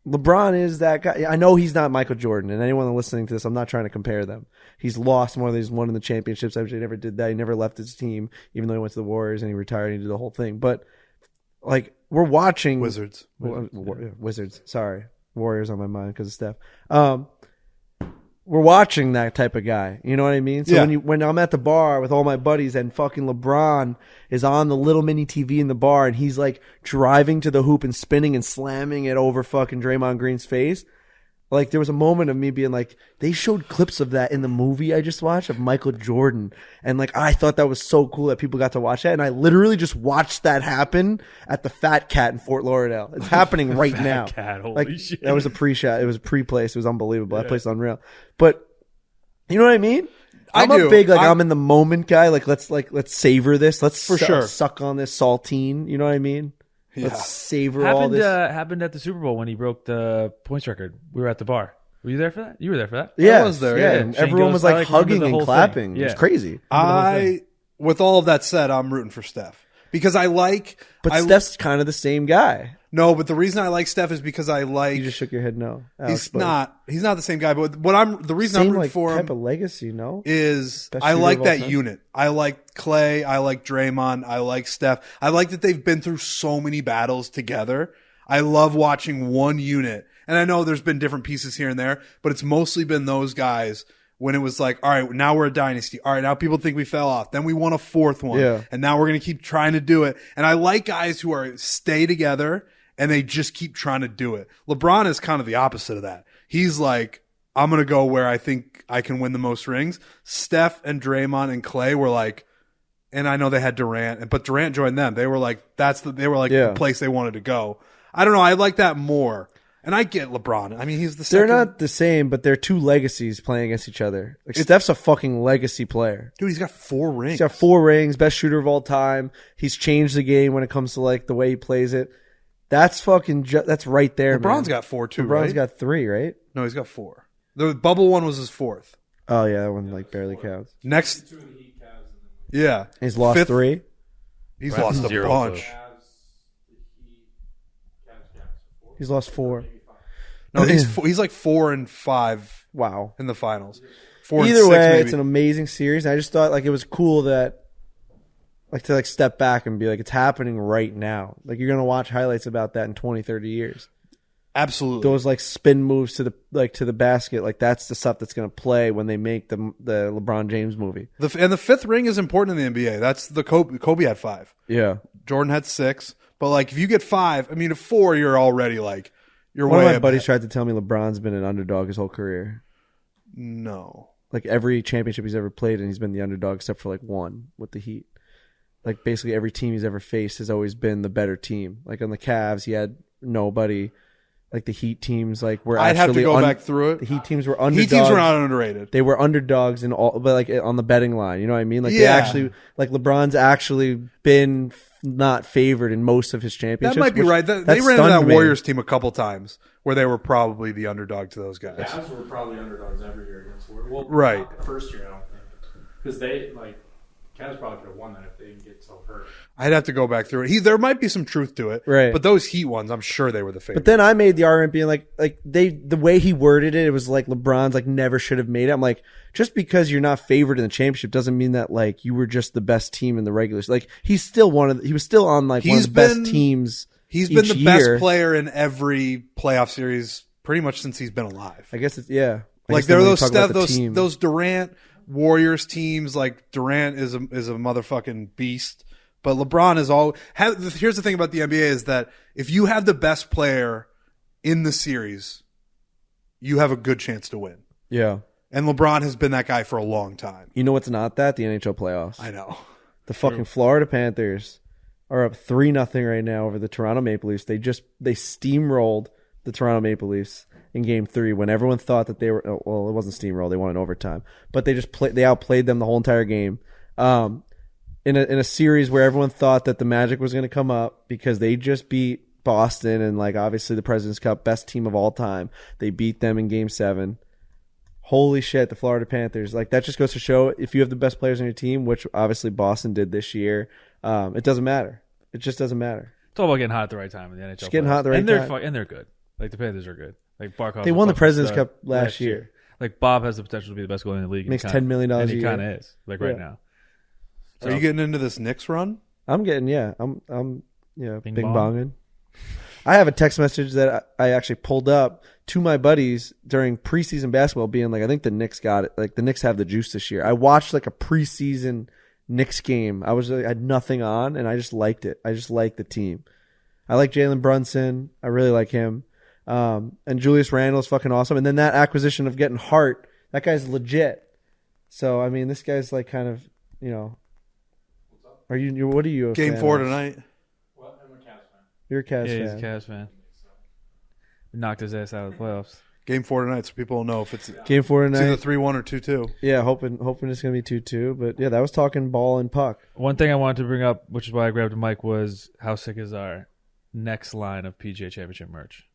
LeBron is that guy. I know he's not Michael Jordan, and anyone listening to this, I'm not trying to compare them. He's lost more than he's won in the championships. He never did that. He never left his team, even though he went to the Warriors and he retired and he did the whole thing. But like we're watching Wizards. Wizards. Sorry, Warriors on my mind because of Steph. We're watching that type of guy. You know what I mean? So when I'm at the bar with all my buddies and fucking LeBron is on the little mini TV in the bar and he's like driving to the hoop and spinning and slamming it over fucking Draymond Green's face. Like there was a moment of me being like, they showed clips of that in the movie I just watched of Michael Jordan. And like, I thought that was so cool that people got to watch that. And I literally just watched that happen at the Fat Cat in Fort Lauderdale. It's happening right now. Cat, holy like shit. That was a pre-shot. It was a pre-place. It was unbelievable. That place is unreal. But you know what I mean? I'm a big, I'm in the moment guy. Like, let's savor this. Let's suck on this saltine. You know what I mean? Yeah. Let's savor all this. Happened at the Super Bowl when he broke the points record. We were at the bar. Were you there for that? You were there for that? Yeah, I was there. Yeah, and everyone was like hugging and clapping. Yeah. It was crazy. With all of that said, I'm rooting for Steph because But Steph's kind of the same guy. No, but the reason I like Steph is because I like. You just shook your head. No, Alex, he's not the same guy. But the reason I'm rooting for him type of legacy. No, is I like that unit. I like Clay. I like Draymond. I like Steph. I like that they've been through so many battles together. I love watching one unit, and I know there's been different pieces here and there, but it's mostly been those guys. When it was like, all right, now we're a dynasty. All right, now people think we fell off. Then we won a fourth one. Yeah. And now we're going to keep trying to do it. And I like guys who stay together and they just keep trying to do it. LeBron is kind of the opposite of that. He's like, I'm going to go where I think I can win the most rings. Steph and Draymond and Clay were like, and I know they had Durant, but Durant joined them. They were like, the place they wanted to go. I don't know. I like that more. And I get LeBron. I mean, he's the second. They're not the same, but they're two legacies playing against each other. Like Steph's a fucking legacy player. Dude, he's got 4 rings. He's got 4 rings, best shooter of all time. He's changed the game when it comes to like the way he plays it. That's fucking that's right there, LeBron's man. Got 4 too, LeBron's right? got 3, right? No, he's got 4. The bubble one was his 4th. Oh, yeah, that one like barely counts. Next. Yeah. He's lost 5th, 3? He's lost a bunch. He's lost 4. No, he's like 4 and 5. Wow. In the finals. 4 and Either 6 way, maybe. it's an amazing series. And I just thought like it was cool that to step back and be like, it's happening right now. Like you're gonna watch highlights about that in 20, 30 years. Absolutely. Those like spin moves to the basket, like that's the stuff that's gonna play when they make the LeBron James movie. And the 5th ring is important in the NBA. That's the Kobe had 5. Yeah. Jordan had 6. But like if you get 5, I mean at 4 you're already like. One of my buddies tried to tell me LeBron's been an underdog his whole career. No. Like every championship he's ever played in, he's been the underdog except for like one with the Heat. Like basically every team he's ever faced has always been the better team. Like on the Cavs, he had nobody. Like the Heat teams, like were I'd have to go back through it. The Heat teams were underdogs. Heat teams were not underrated. They were underdogs in all, but like on the betting line. You know what I mean? Like they actually, like LeBron's actually been not favored in most of his championships. That might be right. They ran into that Warriors team a couple times where they were probably the underdog to those guys. The Cavs were probably underdogs every year against Warriors. Well, right. Not the first year, I don't think, because they Cavs probably could have won that if they didn't get so hurt. I'd have to go back through it. There might be some truth to it, right? But those Heat ones, I'm sure they were the favorite. But then I made the argument being like the way he worded it, it was like LeBron's like never should have made it. I'm like, just because you're not favored in the championship doesn't mean that like you were just the best team in the regular. Like he was still on like one of the best teams. He's been the best player in every playoff series pretty much since he's been alive. I guess it's Like there are those Durant Warriors teams. Like Durant is a motherfucking beast. But LeBron is here's the thing about the NBA is that if you have the best player in the series, you have a good chance to win. Yeah. And LeBron has been that guy for a long time. You know what's not that? The NHL playoffs. I know. The fucking Florida Panthers are up 3-0 right now over the Toronto Maple Leafs. They steamrolled the Toronto Maple Leafs in Game 3 when everyone thought that they were it wasn't steamroll, they won in overtime. But they outplayed them the whole entire game. In a series where everyone thought that the Magic was going to come up because they just beat Boston and like obviously the President's Cup best team of all time. They beat them in Game 7. Holy shit, the Florida Panthers. Like, that just goes to show if you have the best players on your team, which obviously Boston did this year, it doesn't matter. It just doesn't matter. It's all about getting hot at the right time in the NHL. Just getting hot at the right time. And they're good. Like, the Panthers are good. Like, Barkov. They won the President's Cup last year. Like, Bob has the potential to be the best goalie in the league. Makes $10 million a year. And he kind of is, like, right now. So, are you getting into this Knicks run? I'm getting, I'm bing bonging. I have a text message that I actually pulled up to my buddies during preseason basketball being like, I think the Knicks got it. Like, the Knicks have the juice this year. I watched like a preseason Knicks game. I had nothing on, and I just liked it. I just liked the team. I like Jalen Brunson. I really like him. And Julius Randle is fucking awesome. And then that acquisition of getting Hart, that guy's legit. So, I mean, this guy's like kind of, what are you? Game 4 tonight. What? I'm a Cavs fan. You're a Cavs fan. He's a Cavs fan. We knocked his ass out of the playoffs. Game 4 tonight, so people will know if it's Game 4 tonight. either 3-1 or 2-2. Yeah, hoping it's gonna be 2-2. But yeah, that was talking ball and puck. One thing I wanted to bring up, which is why I grabbed a mic, was how sick is our next line of PGA Championship merch.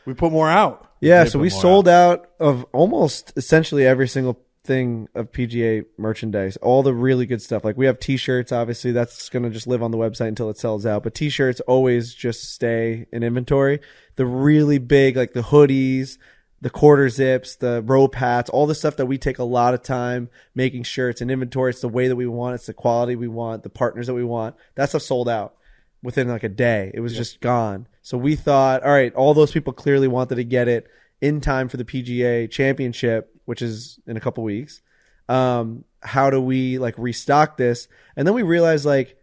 We put more out. Yeah, so we sold out of almost essentially every single thing of PGA merchandise, all the really good stuff. Like, we have T-shirts, obviously that's going to just live on the website until it sells out, but T-shirts always just stay in inventory. The really big, like the hoodies, the quarter zips, the rope hats, all the stuff that we take a lot of time making sure it's in inventory. It's the way that we want, it's the quality we want, the partners that we want. That stuff sold out within like a day. It was just gone. So we thought, all right, all those people clearly wanted to get it in time for the PGA Championship, which is in a couple weeks. How do we like restock this? And then we realized, like,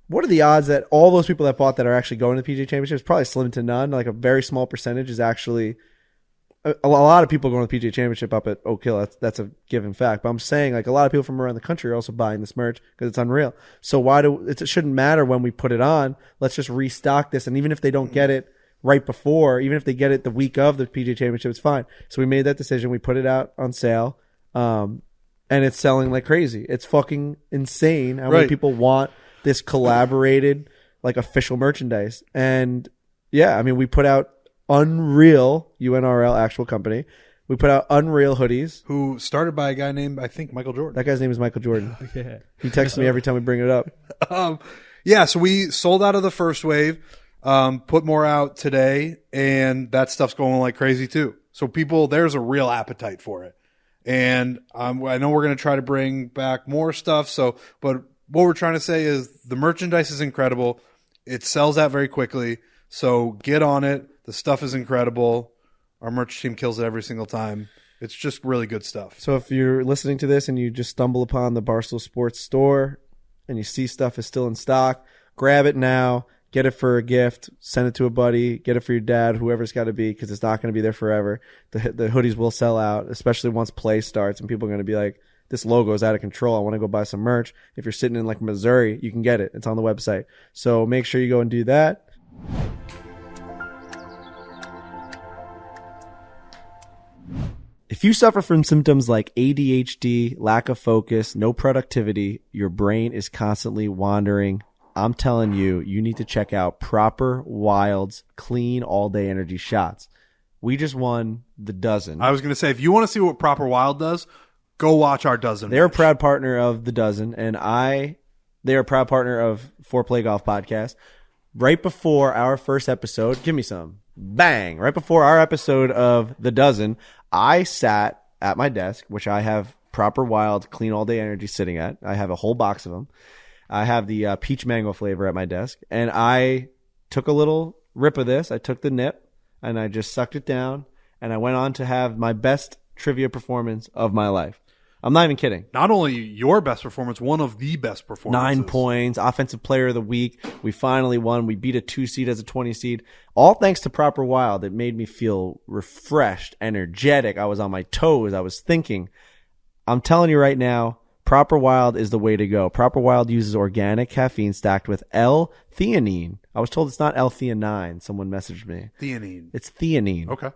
what are the odds that all those people that bought that are actually going to the PGA Championship? It's probably slim to none. Like, a very small percentage is actually a lot of people going to the PGA Championship up at Oak Hill. That's a given fact. But I'm saying, like, a lot of people from around the country are also buying this merch because it's unreal. So it shouldn't matter when we put it on. Let's just restock this. And even if they don't get it right before, even if they get it the week of the PGA Championship, it's fine. So we made that decision. We put it out on sale, and it's selling like crazy. It's fucking insane how many people want this collaborated, like, official merchandise. And yeah, I mean, we put out Unreal, UNRL, actual company. We put out Unreal hoodies. Who started by a guy named, I think, Michael Jordan. That guy's name is Michael Jordan. Yeah. He texts me every time we bring it up. Yeah, so we sold out of the first wave. Put more out today, and that stuff's going like crazy too. So there's a real appetite for it. And I know we're going to try to bring back more stuff. But what we're trying to say is the merchandise is incredible. It sells out very quickly. So get on it. The stuff is incredible. Our merch team kills it every single time. It's just really good stuff. So if you're listening to this and you just stumble upon the Barstool Sports store and you see stuff is still in stock, grab it now. Get it for a gift. Send it to a buddy. Get it for your dad, whoever it's got to be, because it's not going to be there forever. The hoodies will sell out, especially once play starts, and people are going to be like, this logo is out of control. I want to go buy some merch. If you're sitting in like Missouri, you can get it. It's on the website. So make sure you go and do that. If you suffer from symptoms like ADHD, lack of focus, no productivity, your brain is constantly wandering, I'm telling you, you need to check out Proper Wild's clean all-day energy shots. We just won the dozen. I was going to say, if you want to see what Proper Wild does, go watch our dozen. They're a proud partner of the dozen, and they're a proud partner of Fore Play Golf podcast. Right before our first episode, give me some. Bang! Right before our episode of the dozen, I sat at my desk, which I have Proper Wild clean all-day energy sitting at. I have a whole box of them. I have the peach mango flavor at my desk, and I took a little rip of this. I took the nip, and I just sucked it down, and I went on to have my best trivia performance of my life. I'm not even kidding. Not only your best performance, one of the best performances. 9 points, offensive player of the week. We finally won. We beat a 2 seed as a 20 seed. All thanks to Proper Wild. It made me feel refreshed, energetic. I was on my toes. I was thinking. I'm telling you right now, Proper Wild is the way to go. Proper Wild uses organic caffeine stacked with L-theanine. I was told it's not L-theanine. Someone messaged me. Theanine. It's theanine. Okay.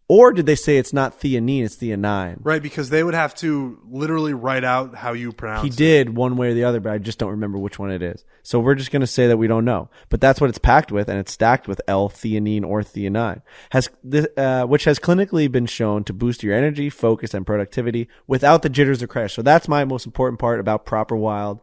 Or did they say it's not theanine, it's theanine? Right, because they would have to literally write out how you pronounce it. He did one way or the other, but I just don't remember which one it is. So we're just going to say that we don't know. But that's what it's packed with, and it's stacked with L-theanine or theanine, which has clinically been shown to boost your energy, focus, and productivity without the jitters or crash. So that's my most important part about Proper Wild.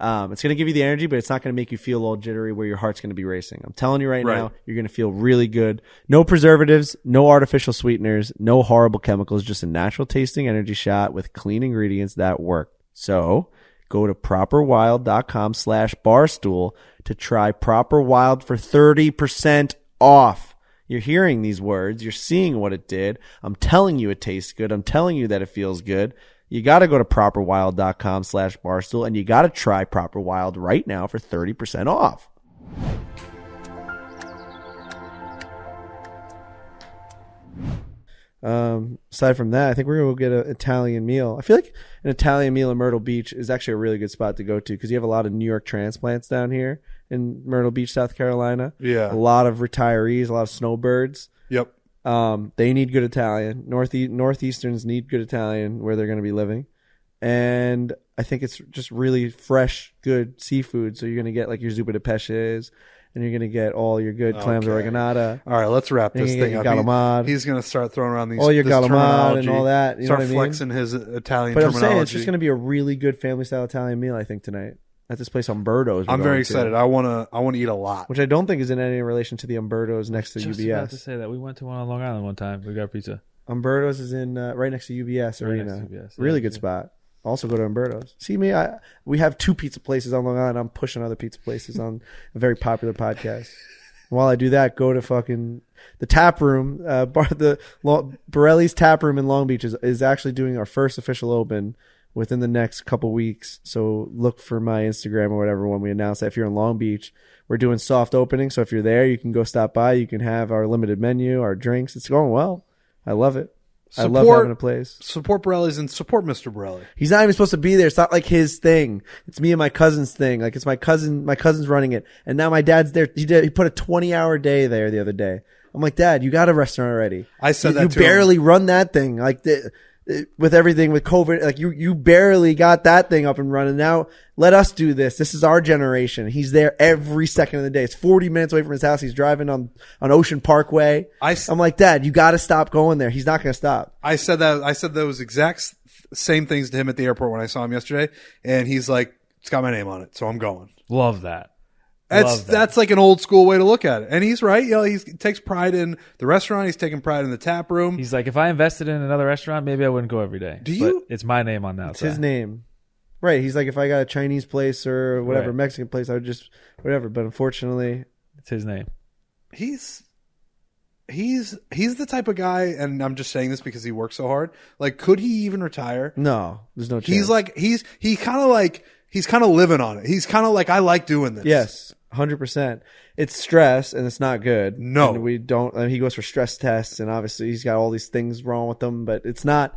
It's going to give you the energy, but it's not going to make you feel all jittery where your heart's going to be racing. I'm telling you right now, you're going to feel really good. No preservatives, no artificial sweeteners, no horrible chemicals, just a natural tasting energy shot with clean ingredients that work. So go to properwild.com/barstool to try Proper Wild for 30% off. You're hearing these words. You're seeing what it did. I'm telling you it tastes good. I'm telling you that it feels good. You got to go to properwild.com/barstool and you got to try Proper Wild right now for 30% off. Aside from that, I think we're going to go get an Italian meal. I feel like an Italian meal in Myrtle Beach is actually a really good spot to go to because you have a lot of New York transplants down here in Myrtle Beach, South Carolina. Yeah. A lot of retirees, a lot of snowbirds. Yep. They need good Italian. Northeasterns need good Italian where they're going to be living. And I think it's just really fresh, good seafood. So you're going to get like your zuppa de pesces, and you're going to get all your good clams oreganata. All right, let's wrap this thing up. He's going to start throwing around these all your this galamad and all that. You start know what I mean? flexing his Italian but terminology. I'm saying it's just going to be a really good family-style Italian meal, I think, tonight. At this place, Umberto's. I'm very excited. I want to eat a lot. Which I don't think is in any relation to the Umberto's next to Just UBS. about to say that. We went to one on Long Island one time. We got pizza. Umberto's is in right next to UBS Right Arena. next to UBS. Really Yeah, good yeah. spot. Also go to Umberto's. See me? We have 2 pizza places on Long Island. I'm pushing other pizza places on a very popular podcast. While I do that, go to fucking the tap room. Borelli's tap room in Long Beach is actually doing our first official open within the next couple weeks. So look for my Instagram or whatever when we announce that. If you're in Long Beach, we're doing soft opening. So if you're there, you can go stop by. You can have our limited menu, our drinks. It's going well. I love it. I love having a place. Support Borelli's and support Mr. Borelli. He's not even supposed to be there. It's not like his thing. It's me and my cousin's thing. Like it's my cousin. My cousin's running it, and now my dad's there. He put a 20-hour day there the other day. I'm like, Dad, you got a restaurant already. I said that you to him. barely run that thing. Like with everything with COVID, like you barely got that thing up and running. Now let us do this. This is our generation. He's there every second of the day. It's 40 minutes away from his house. He's driving on Ocean Parkway. I'm like, Dad, you got to stop going there. He's not going to stop. I said those exact same things to him at the airport when I saw him yesterday, and he's like, "It's got my name on it, so I'm going." Love that. That's like an old school way to look at it, and he's right. You know, he takes pride in the restaurant. He's taking pride in the tap room. He's like, if I invested in another restaurant, maybe I wouldn't go every day. Do you? But it's my name on that. It's his name. Right. He's like, if I got a Chinese place or whatever, Right. Mexican place, I would just whatever. But unfortunately, It's his name. He's the type of guy, and I'm just saying this because he works so hard. Like, could he even retire? no, there's no chance. He's like he's kind of living on it. He's kind of like, I like doing this. Yes, 100%. It's stress and it's not good. No. And we don't. I mean, he goes for stress tests, and obviously he's got all these things wrong with him. But it's not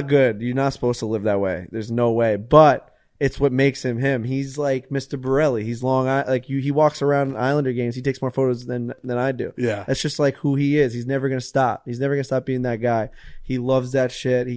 good. You're not supposed to live that way. There's no way. But it's what makes him him. He's like Mr. Borelli. He's Long Island. Like he walks around Islander games. He takes more photos than I do. Yeah. That's just like who he is. He's never gonna stop. He's never gonna stop being that guy. He loves that shit.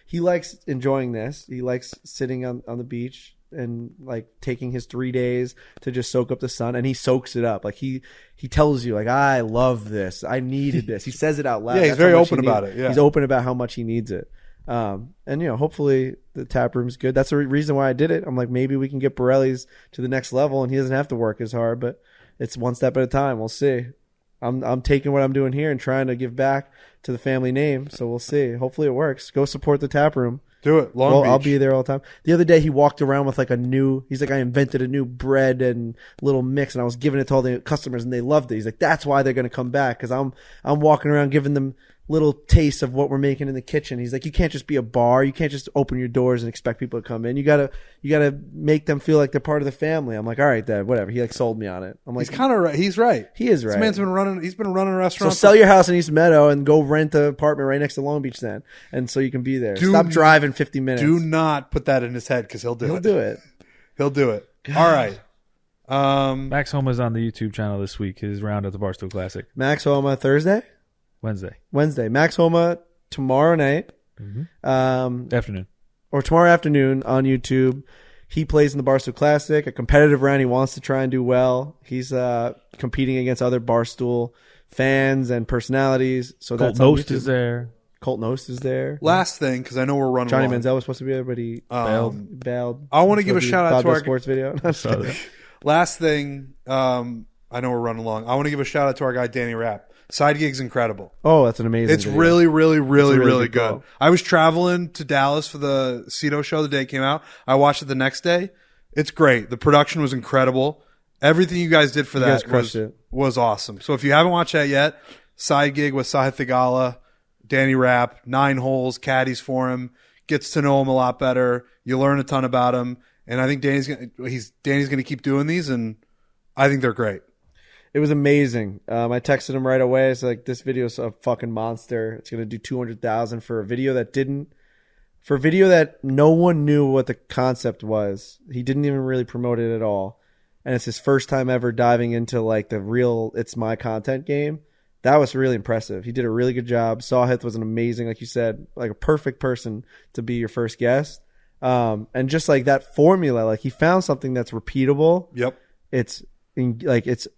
He likes enjoying this. He likes sitting on the beach and like taking his 3 days to just soak up the sun, and he soaks it up. Like he tells you, like, I love this. I needed this. He says it out loud. Yeah, he's That's very how much open he about needs it. Yeah. He's open about how much he needs it. And hopefully the tap room's good. That's the reason why I did it. I'm like, maybe we can get Borelli's to the next level and he doesn't have to work as hard, but it's one step at a time. We'll see. I'm taking what I'm doing here and trying to give back to the family name. So we'll see. Hopefully it works. Go support the tap room. Do it. Long Beach. I'll be there all the time. The other day he walked around with like he's like, I invented a new bread and little mix, and I was giving it to all the customers and they loved it. He's like, that's why they're going to come back. Cause I'm walking around giving them little tastes of what we're making in the kitchen. He's like, you can't just be a bar. You can't just open your doors and expect people to come in. You gotta make them feel like they're part of the family. I'm like, all right, Dad, whatever. He like sold me on it. I'm like, He's kind of right. He's right. he is right. This man's been running. He's been running a So restaurant. sell your house in East Meadow and go rent an apartment right next to Long Beach then. And so you can be there. Stop driving 50 minutes. Do not put that in his head because he'll do it. He'll do it. He'll do it. All right. Max Homa's on the YouTube channel this week. His round at the Barstool Classic. Max Homa Thursday? Wednesday. Max Homa tomorrow night. Afternoon. Or tomorrow afternoon on YouTube. He plays in the Barstool Classic, a competitive round. He wants to try and do well. He's competing against other Barstool fans and personalities. So Colt that's on Nost YouTube. is there. Colt Nost is there. Last thing, because I know we're running Johnny long. Manziel was supposed to be there, but he bailed. I want to give a shout out to our sports video. last thing. I know we're running long. I want to give a shout out to our guy Danny Rapp. Side gig's incredible. Oh, that's an amazing. It's video. really, really, really, really good good. call. I was traveling to Dallas for the Cito show the day it came out. I watched it the next day. It's great. The production was incredible. Everything you guys did for You guys that crushed it. was awesome. So if you haven't watched that yet, Side Gig with Sahith Thigala, Danny Rapp, 9 holes, caddies for him, gets to know him a lot better. You learn a ton about him, and I think Danny's gonna keep doing these, and I think they're great. It was amazing. I texted him right away. It's like, this video is a fucking monster. It's gonna do 200,000 for a video that no one knew what the concept was. He didn't even really promote it at all, and it's his first time ever diving into like the real "it's my content" game. That was really impressive. He did a really good job. Sahith was an amazing, like you said, like a perfect person to be your first guest. And just like that formula, like he found something that's repeatable. Yep. It's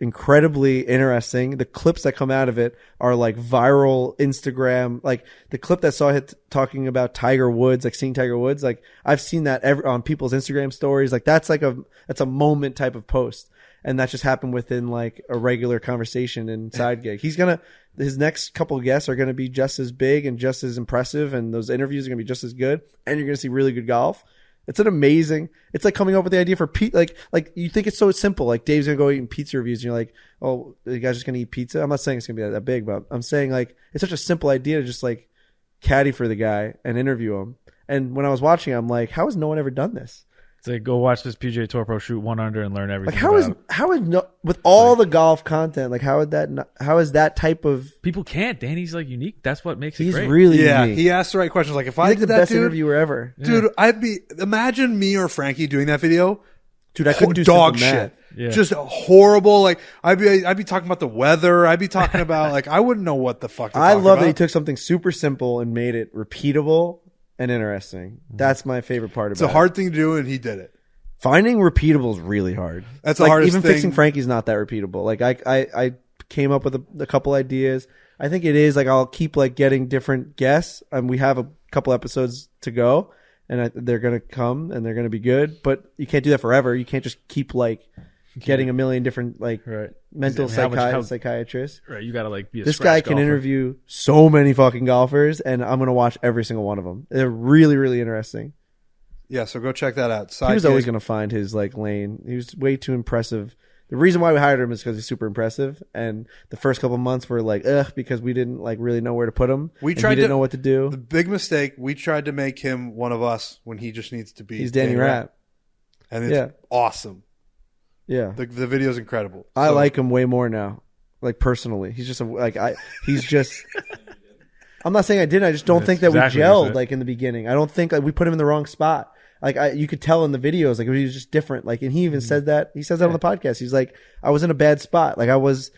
incredibly interesting. The clips that come out of it are like viral Instagram. Like the clip that Sahith talking about Tiger Woods, like seeing Tiger Woods. Like I've seen that on people's Instagram stories. Like that's a moment type of post. And that just happened within like a regular conversation in Side Gig. His next couple of guests are going to be just as big and just as impressive. And those interviews are going to be just as good. And you're going to see really good golf. It's it's like coming up with the idea for pizza. Like you think it's so simple. Like Dave's going to go eating pizza reviews and you're like, oh, you guys just going to eat pizza? I'm not saying it's going to be that big, but I'm saying like, it's such a simple idea to just like caddy for the guy and interview him. And when I was watching, I'm like, how has no one ever done this? It's like, go watch this PGA Tour Pro shoot 1 under and learn everything. Like with all the golf content, like how is that type of people can't. Danny's like unique. That's what makes it he's great. really unique. He asked the right questions. Like if He's I like did the that, best interviewer ever. dude, imagine me or Frankie doing that video. Dude, I couldn't do dog simple shit. math. Yeah. Just horrible. Like I'd be talking about the weather. I'd be talking about like I wouldn't know what the fuck. I love that he took something super simple and made it repeatable and interesting. That's my favorite part about it. It's a hard thing to do, and he did it. Finding repeatable is really hard. That's like, the hardest even thing. fixing Frankie's not that repeatable. Like I came up with a couple ideas. I think it is like I'll keep like getting different guests. We have a couple episodes to go, and they're gonna come and they're gonna be good. But you can't do that forever. You can't just keep like getting a million different like mental psychiatrists. Right, you gotta like be a This guy can interview so many fucking golfers, and I'm gonna watch every single one of them. They're really, really interesting. Yeah, so go check that out. He was always going to find his like lane. He was way too impressive. The reason why we hired him is because he's super impressive. And the first couple of months were like, because we didn't like really know where to put him. We tried. He didn't know what to do. The big mistake. We tried to make him one of us when he just needs to be. He's Danny Rapp, and it's awesome. Yeah, the video's incredible. I like him way more now, like personally. He's just he's just. I'm not saying I didn't. I just don't think that exactly we gelled like in the beginning. I don't think like we put him in the wrong spot. Like you could tell in the videos, like he was just different. Like, and he even said that. He says that on the podcast. He's like, I was in a bad spot. Like I was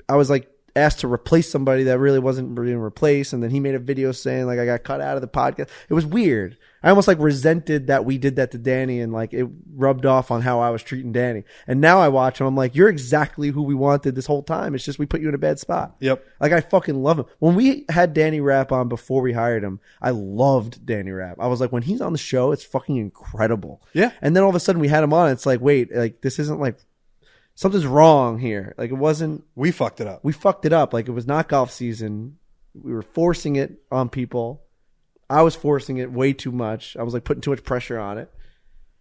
like asked to replace somebody that really wasn't being replaced, and then he made a video saying like I got cut out of the podcast. It was weird. I almost like resented that we did that to Danny, and like it rubbed off on how I was treating Danny. And now I watch him, I'm like, you're exactly who we wanted this whole time. It's just we put you in a bad spot. Yep. Like I fucking love him. When we had Danny Rapp on before we hired him, I loved Danny Rapp. I was like, when he's on the show, it's fucking incredible. Yeah. And then all of a sudden we had him on. It's like, wait, like this isn't like something's wrong here. Like it wasn't. We fucked it up. We fucked it up. Like it was not golf season. We were forcing it on people. I was forcing it way too much. I was like putting too much pressure on it.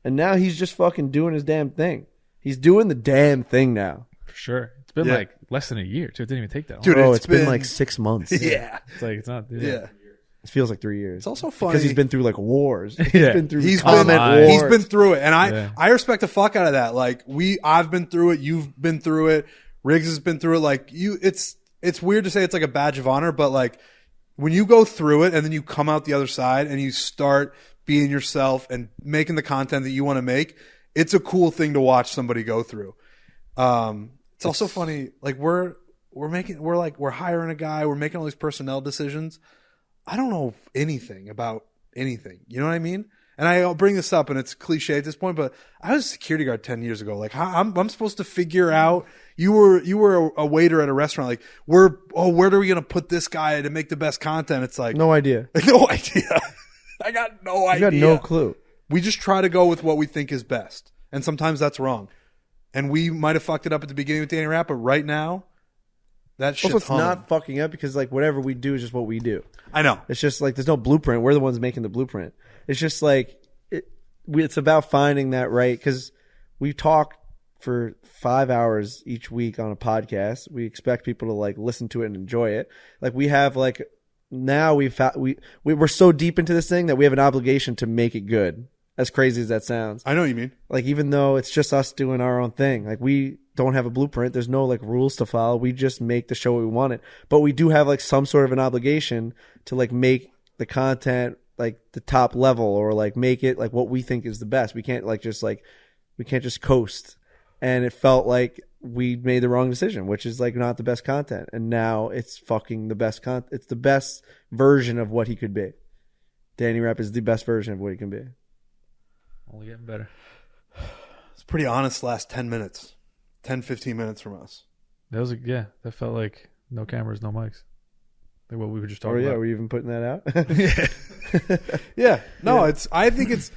And now he's just fucking doing his damn thing. He's doing the damn thing now. For sure. It's been like less than a year, too. It didn't even take that long. Dude, it's been like 6 months. Yeah. It's like, it's not. Yeah. It feels like 3 years. It's also funny. Because he's been through like wars. He's Yeah. been through He's comment wars. He's been through it. And Yeah. I respect the fuck out of that. Like I've been through it. You've been through it. Riggs has been through it. Like it's weird to say it's like a badge of honor, but like when you go through it and then you come out the other side and you start being yourself and making the content that you want to make, it's a cool thing to watch somebody go through. It's also funny. Like we're we're hiring a guy, we're making all these personnel decisions. I don't know anything about anything. You know what I mean? And I'll bring this up, and it's cliche at this point, but I was a security guard 10 years ago. Like, I'm supposed to figure out. You were a waiter at a restaurant. Like, where are we gonna put this guy to make the best content? It's like no idea. No idea. I got no idea. You got no clue. We just try to go with what we think is best, and sometimes that's wrong. And we might have fucked it up at the beginning with Danny Rapp, but right now, that shit's Also, it's humming. not fucking up because like whatever we do is just what we do. I know. It's just like there's no blueprint. We're the ones making the blueprint. It's just like it's about finding that right, because we talk for 5 hours each week on a podcast. We expect people to like listen to it and enjoy it. Like we have like now we're so deep into this thing that we have an obligation to make it good. As crazy as that sounds. I know what you mean. Like even though it's just us doing our own thing, like we don't have a blueprint. There's no like rules to follow. We just make the show we want it. But we do have like some sort of an obligation to like make the content like the top level, or like make it like what we think is the best. We can't just coast. And it felt like we made the wrong decision, which is like not the best content. And now it's fucking the best content. It's the best version of what he could be. Danny Rapp is the best version of what he can be. Only getting better. It's pretty honest last 10 minutes. 10, 15 minutes from us. That felt like no cameras, no mics. Like what we were just talking Oh yeah, about. were you even putting that out? Yeah. No, I think it's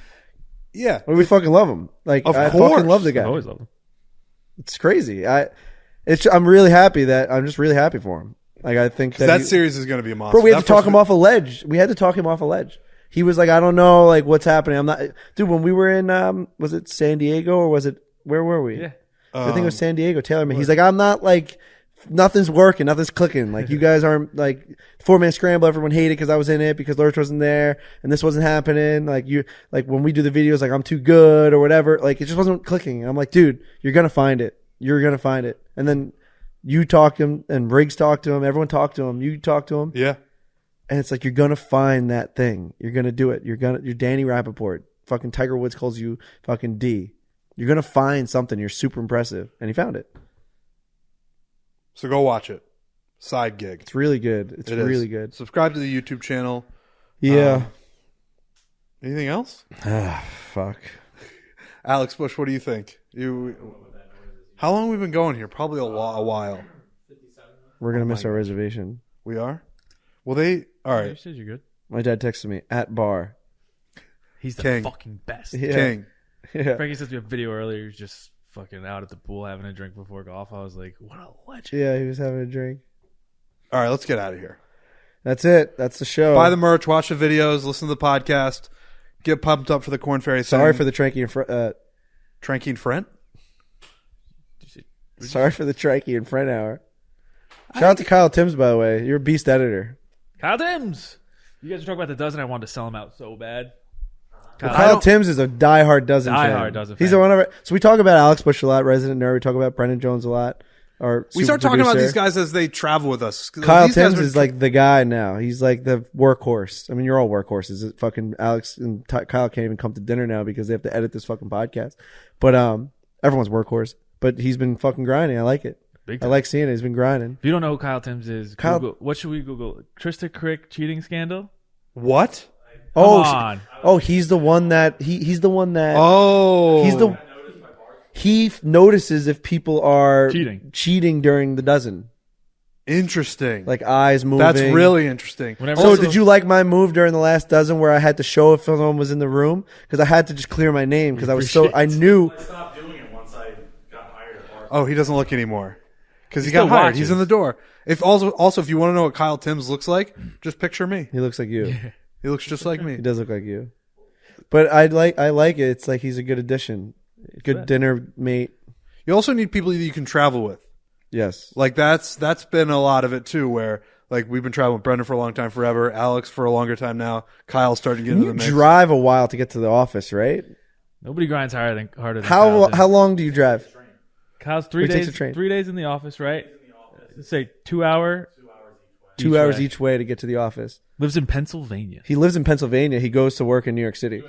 yeah. Well, we fucking love him. Like Of I course. fucking love the I guy. always love them. It's crazy. I'm really happy for him. Like I think That series is going to be a monster. Bro, we had to talk him off a ledge. He was like, I don't know, like what's happening. I'm not, dude. When we were in, was it San Diego or was it where were we? Yeah. I think it was San Diego. Taylor, he's like, I'm not like, nothing's working, nothing's clicking. Like you guys aren't like 4-man scramble. Everyone hated because I was in it because Lurch wasn't there and this wasn't happening. Like when we do the videos, like I'm too good or whatever. Like it just wasn't clicking. I'm like, dude, you're gonna find it. And then you talk to him and Riggs talked to him. Everyone talked to him. You talked to him. Yeah. And it's like, you're going to find that thing. You're going to do it. You're Danny Rappaport. Fucking Tiger Woods calls you fucking D. You're going to find something. You're super impressive. And he found it. So go watch it. Side gig. It's really good. It's really good. Subscribe to the YouTube channel. Yeah. Anything else? Fuck. Alex Bush, what do you think? How long have we been going here? Probably a while. We're going to miss our reservation. We are? Well, all You right. said you're good. My dad texted me at bar. He's the King. fucking best. Yeah. King. Yeah. Frankie sent me a video earlier. He was just fucking out at the pool having a drink before golf. I was like, what a legend. Yeah, he was having a drink. All right, let's get out of here. That's it. That's the show. Buy the merch, watch the videos, listen to the podcast, get pumped up for the Korn Ferry. Sorry for the Tranky and Tranky and Front. Sorry for the Tranky and Friend hour. Shout out to Kyle Timms, by the way. You're a beast editor. Kyle Timms. You guys were talking about the dozen. I wanted to sell him out so bad. Kyle Timms is a diehard Dozen fan. Diehard Dozen He's fan. one of our, so we talk about Alex Bush a lot, resident nerd. We talk about Brendan Jones a lot. We start talking about these guys as they travel with us. Kyle These guys Timms is like the guy now. He's like the workhorse. I mean, you're all workhorses. Fucking Alex and Kyle can't even come to dinner now because they have to edit this fucking podcast. But everyone's workhorse. But he's been fucking grinding. I like it. Big I time. like seeing it. He's been grinding. If you don't know who Kyle Timms is, Google, what should we Google? Trista Crick cheating scandal? What? Oh, on. He's the one that he's the one that Oh. he notices if people are Cheating during the dozen. Interesting. Like eyes moving. That's really interesting. Whenever- So Also- did you like my move during the last dozen where I had to show if someone was in the room? Because I had to just clear my name because I knew. I stopped doing it once I got hired at Barstool. Oh, he doesn't look anymore because he still got hired. watches. He's in the door. If also if you want to know what Kyle Timms looks like, just picture me. He looks like you. He looks just like me. He does look like you. But I like it. It's like he's a good addition. Good dinner mate. You also need people that you can travel with. Yes. Like that's been a lot of it too. Where like we've been traveling with Brendan for a long time, forever. Alex for a longer time now. Kyle's starting to get into You the mix. drive a while to get to the office, right? Nobody grinds harder than Kyle Timms. How long do you drive? Kyle's He 3 takes days. a train. 3 days in the office, right? Let's say 2 hour. 2 hours each way to get to the office. Lives in Pennsylvania. He lives in Pennsylvania. He goes to work in New York City.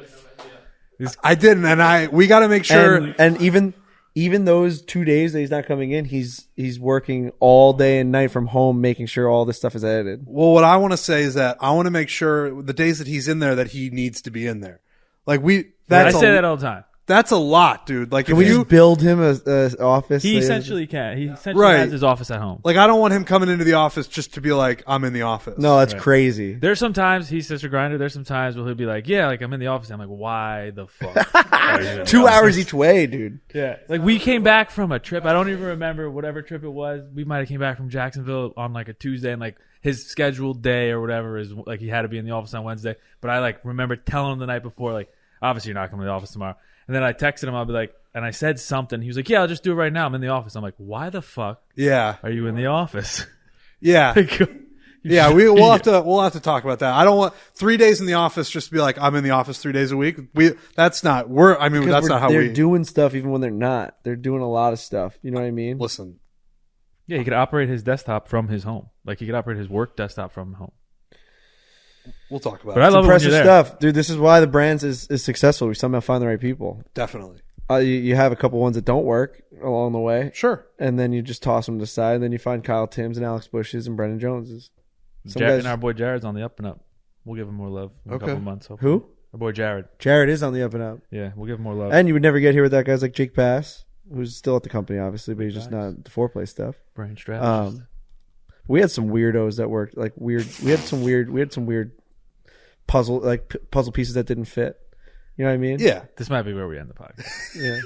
I didn't, and we got to make sure. And even even those 2 days that he's not coming in, he's working all day and night from home, making sure all this stuff is edited. Well, what I want to say is that I want to make sure the days that he's in there that he needs to be in there. Like I say that all the time. That's a lot, dude. Like, Can we just build him a office? He essentially can. He essentially has his office at home. Like, I don't want him coming into the office just to be like, I'm in the office. No, that's crazy. There's sometimes he's such a grinder. There's some times where he'll be like, yeah, like I'm in the office. I'm like, why the fuck? Are you in the 2 office? hours each way, dude. Yeah. Like we came back from a trip. I don't even remember whatever trip it was. We might have came back from Jacksonville on like a Tuesday, and like his scheduled day or whatever is like he had to be in the office on Wednesday. But I like remember telling him the night before, like, obviously you're not coming to the office tomorrow. And then I texted him. I'll be like, and I said something. He was like, yeah, I'll just do it right now. I'm in the office. I'm like, why the fuck are you in the office? Yeah. Yeah, we'll have to talk about that. I don't want 3 days in the office just to be like, I'm in the office 3 days a week. That's not how they're doing stuff even when they're not. They're doing a lot of stuff. You know what I mean? Listen. Yeah, he could operate his desktop from his home. Like he could operate his work desktop from home. We'll talk about But it. I love impressive stuff, dude. This is why the brands is successful. We somehow find the right people. Definitely. You have a couple ones that don't work along the way. Sure. And then you just toss them to the side. And then you find Kyle Timms and Alex Bushes and Brendan Joneses. And our boy Jared's on the up and up. We'll give him more love in a couple of months. Hopefully. Who? Our boy Jared. Jared is on the up and up. Yeah, we'll give him more love. And you would never get here without guys like Jake Pass, who's still at the company, obviously, but he's just not the foreplay stuff. Brain strategist. We had some weirdos that worked like weird. We had some weird puzzle pieces that didn't fit. You know what I mean? Yeah. This might be where we end the podcast. Yeah.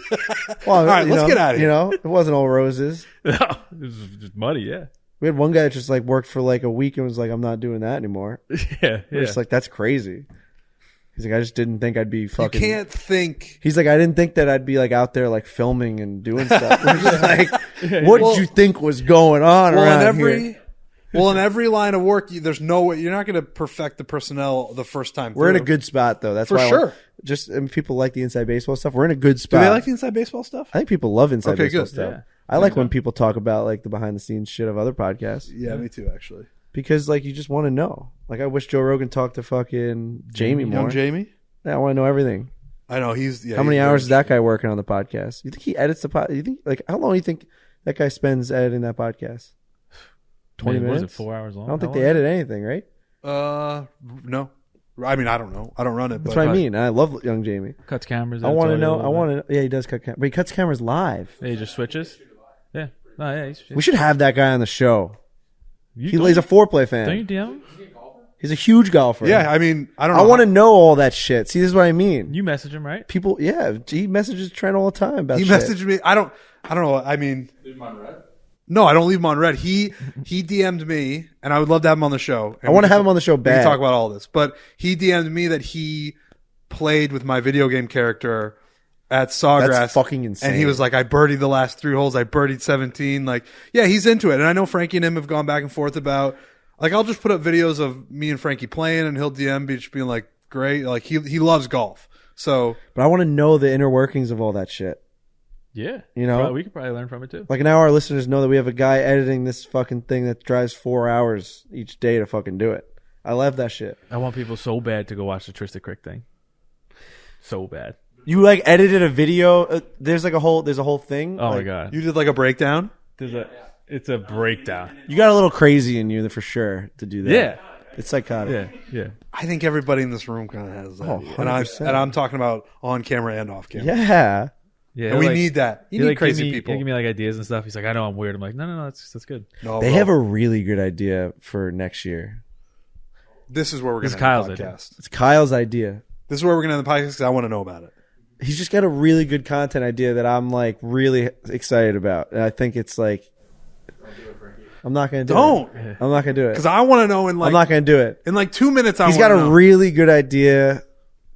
Well, all right, let's get out of here. You know, it wasn't all roses. No, it was just muddy. Yeah. We had one guy that just like worked for like a week and was like, I'm not doing that anymore. Yeah. We're just like, that's crazy. He's like, I just didn't think I'd be fucking. You can't think. He's like, I didn't think that I'd be like out there like filming and doing stuff. We're just like, what did you think was going on around here? Well, in every line of work, there's no way you're not going to perfect the personnel the first time. We're in a good spot though. That's for why sure. People like the inside baseball stuff. We're in a good spot. Do they like the inside baseball stuff? I think people love inside baseball stuff. Yeah. I like when people talk about like the behind the scenes shit of other podcasts. Yeah, me too, actually. Because like you just want to know. Like I wish Joe Rogan talked to fucking Jamie more. Young Jamie? Yeah, I want to know everything. I know he's. Yeah, how many hours is that guy working on the podcast? You think he edits the podcast? You think like how long do you think that guy spends editing that podcast? 20 minutes? Was it 4 hours long? I don't think they edit anything, right? No. I mean, I don't know. I don't run it. That's but what I mean. I love young Jamie. Cuts cameras. I want to know. I want to. Yeah, he does cut cameras, but he cuts cameras live. Yeah, he just switches. Yeah. No, yeah. We should have that guy on the show. He's a foreplay fan. Don't you DM him? He's a huge golfer. Yeah, I mean, I don't know. I want to know all that shit. See, this is what I mean. You message him, right? People, yeah, he messages Trent all the time about He shit. messaged me. I don't know. I mean, Leave him on red. no, I don't leave him on red. He DM'd me, and I would love to have him on the show. I want to have him on the show We bad. can talk about all this, but he DM'd me that he played with my video game character at Sawgrass. That's fucking insane. And he was like, I birdied the last 3 holes. I birdied 17. Like, yeah, he's into it. And I know Frankie and him have gone back and forth about, like, I'll just put up videos of me and Frankie playing, and he'll DM me just being like, great. Like, he loves golf. So, but I want to know the inner workings of all that shit. Yeah. You know? We could probably learn from it too. Like now our listeners know that we have a guy editing this fucking thing that drives 4 hours each day to fucking do it. I love that shit. I want people so bad to go watch the Trista Crick thing. So bad. You like edited a video. There's a whole thing. Oh like, my God. you did like a breakdown? It's a breakdown. You got a little crazy in you for sure to do that. Yeah. It's psychotic. Yeah. I think everybody in this room kind of has that. Oh, and 100%. I'm talking about on camera and off camera. Yeah. Yeah. And we need that. You need crazy people. He'll give me like ideas and stuff. He's like, I know I'm weird. I'm like, no, that's good. No, They bro. have a really good idea for next year. This is where we're going This to is end Kyle's the idea. podcast. It's Kyle's idea. This is where we're going to end the podcast because I want to know about it. He's just got a really good content idea that I'm like really excited about. And I think it's like, I'm not going to do Don't. it. I'm not going to do it. Because I want to know in like I'm not going to do it. in like 2 minutes. He's got a really good idea.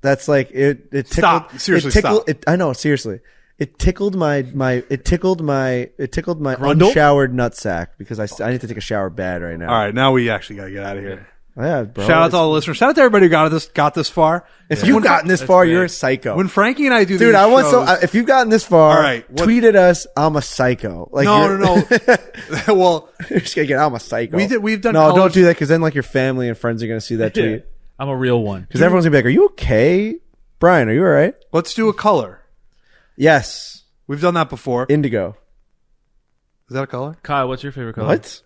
That's like it. Tickled, Stop. Seriously, it tickled, stop. It, I know. Seriously, it tickled my Grundle? unshowered nutsack because I need to take a shower bad right now. All right, now we actually got to get out of here. Yeah, bro. Shout out to all the listeners. Shout out to everybody who got this far. If you've gotten this far, you're a psycho. When Frankie and I do Dude, these I want shows, if you've gotten this far, All right, what- tweet at us. I'm a psycho. Like no. Well, you're just gonna get. I'm a psycho. we've done No, college- don't do that because then like your family and friends are gonna see that tweet. I'm a real one. Because everyone's gonna be like, "Are you okay, Brian? Are you all right?" let's do a color. Yes. We've done that before. Indigo. Is that a color? Kyle, what's your favorite color? What?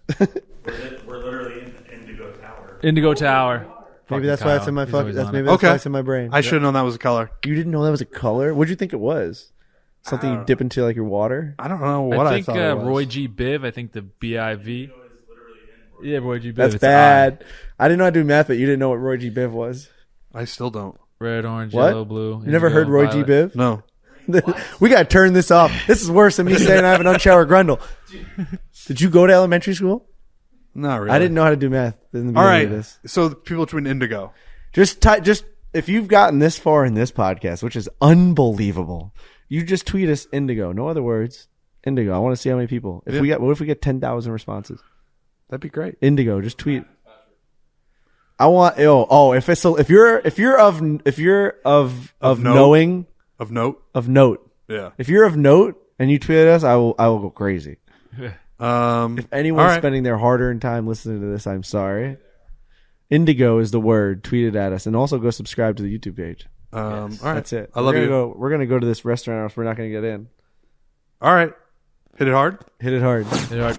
We're literally in the Indigo Tower. Indigo Tower. Maybe that's why it's in my He's always fucking. on it. Maybe that's Okay. why it's in my brain. I should have known that was a color. You didn't know that was a color? What'd you think it was? Something you dip into like your water? I don't know what I think thought it was. Roy G. Biv. I think the BIV. Yeah, Roy G. Biv. That's It's bad. I didn't know how to do math, but you didn't know what Roy G. Biv was. I still don't. Red, orange, What? yellow, blue. You never heard Roy G. Biv? No. We gotta turn this off. This is worse than me saying I have an unshowered grundle. Did you go to elementary school? Not really. I didn't know how to do math. In the All beginning right. of this. So the people between Indigo. Just if you've gotten this far in this podcast, which is unbelievable, you just tweet us Indigo. No other words. Indigo. I want to see how many people. What if we get 10,000 responses? That'd be great. Indigo. Just tweet. I want if you're of knowing Of note. of note. Yeah. If you're of note and you tweet us, I will go crazy. If anyone's all right. spending their hard-earned time listening to this, I'm sorry. Indigo is the word. Tweet it at us, and also go subscribe to the YouTube page. All right. That's it. I love you. We're gonna go to this restaurant, or else we're not gonna get in. All right. Hit it hard. Hit it hard. Hit it hard.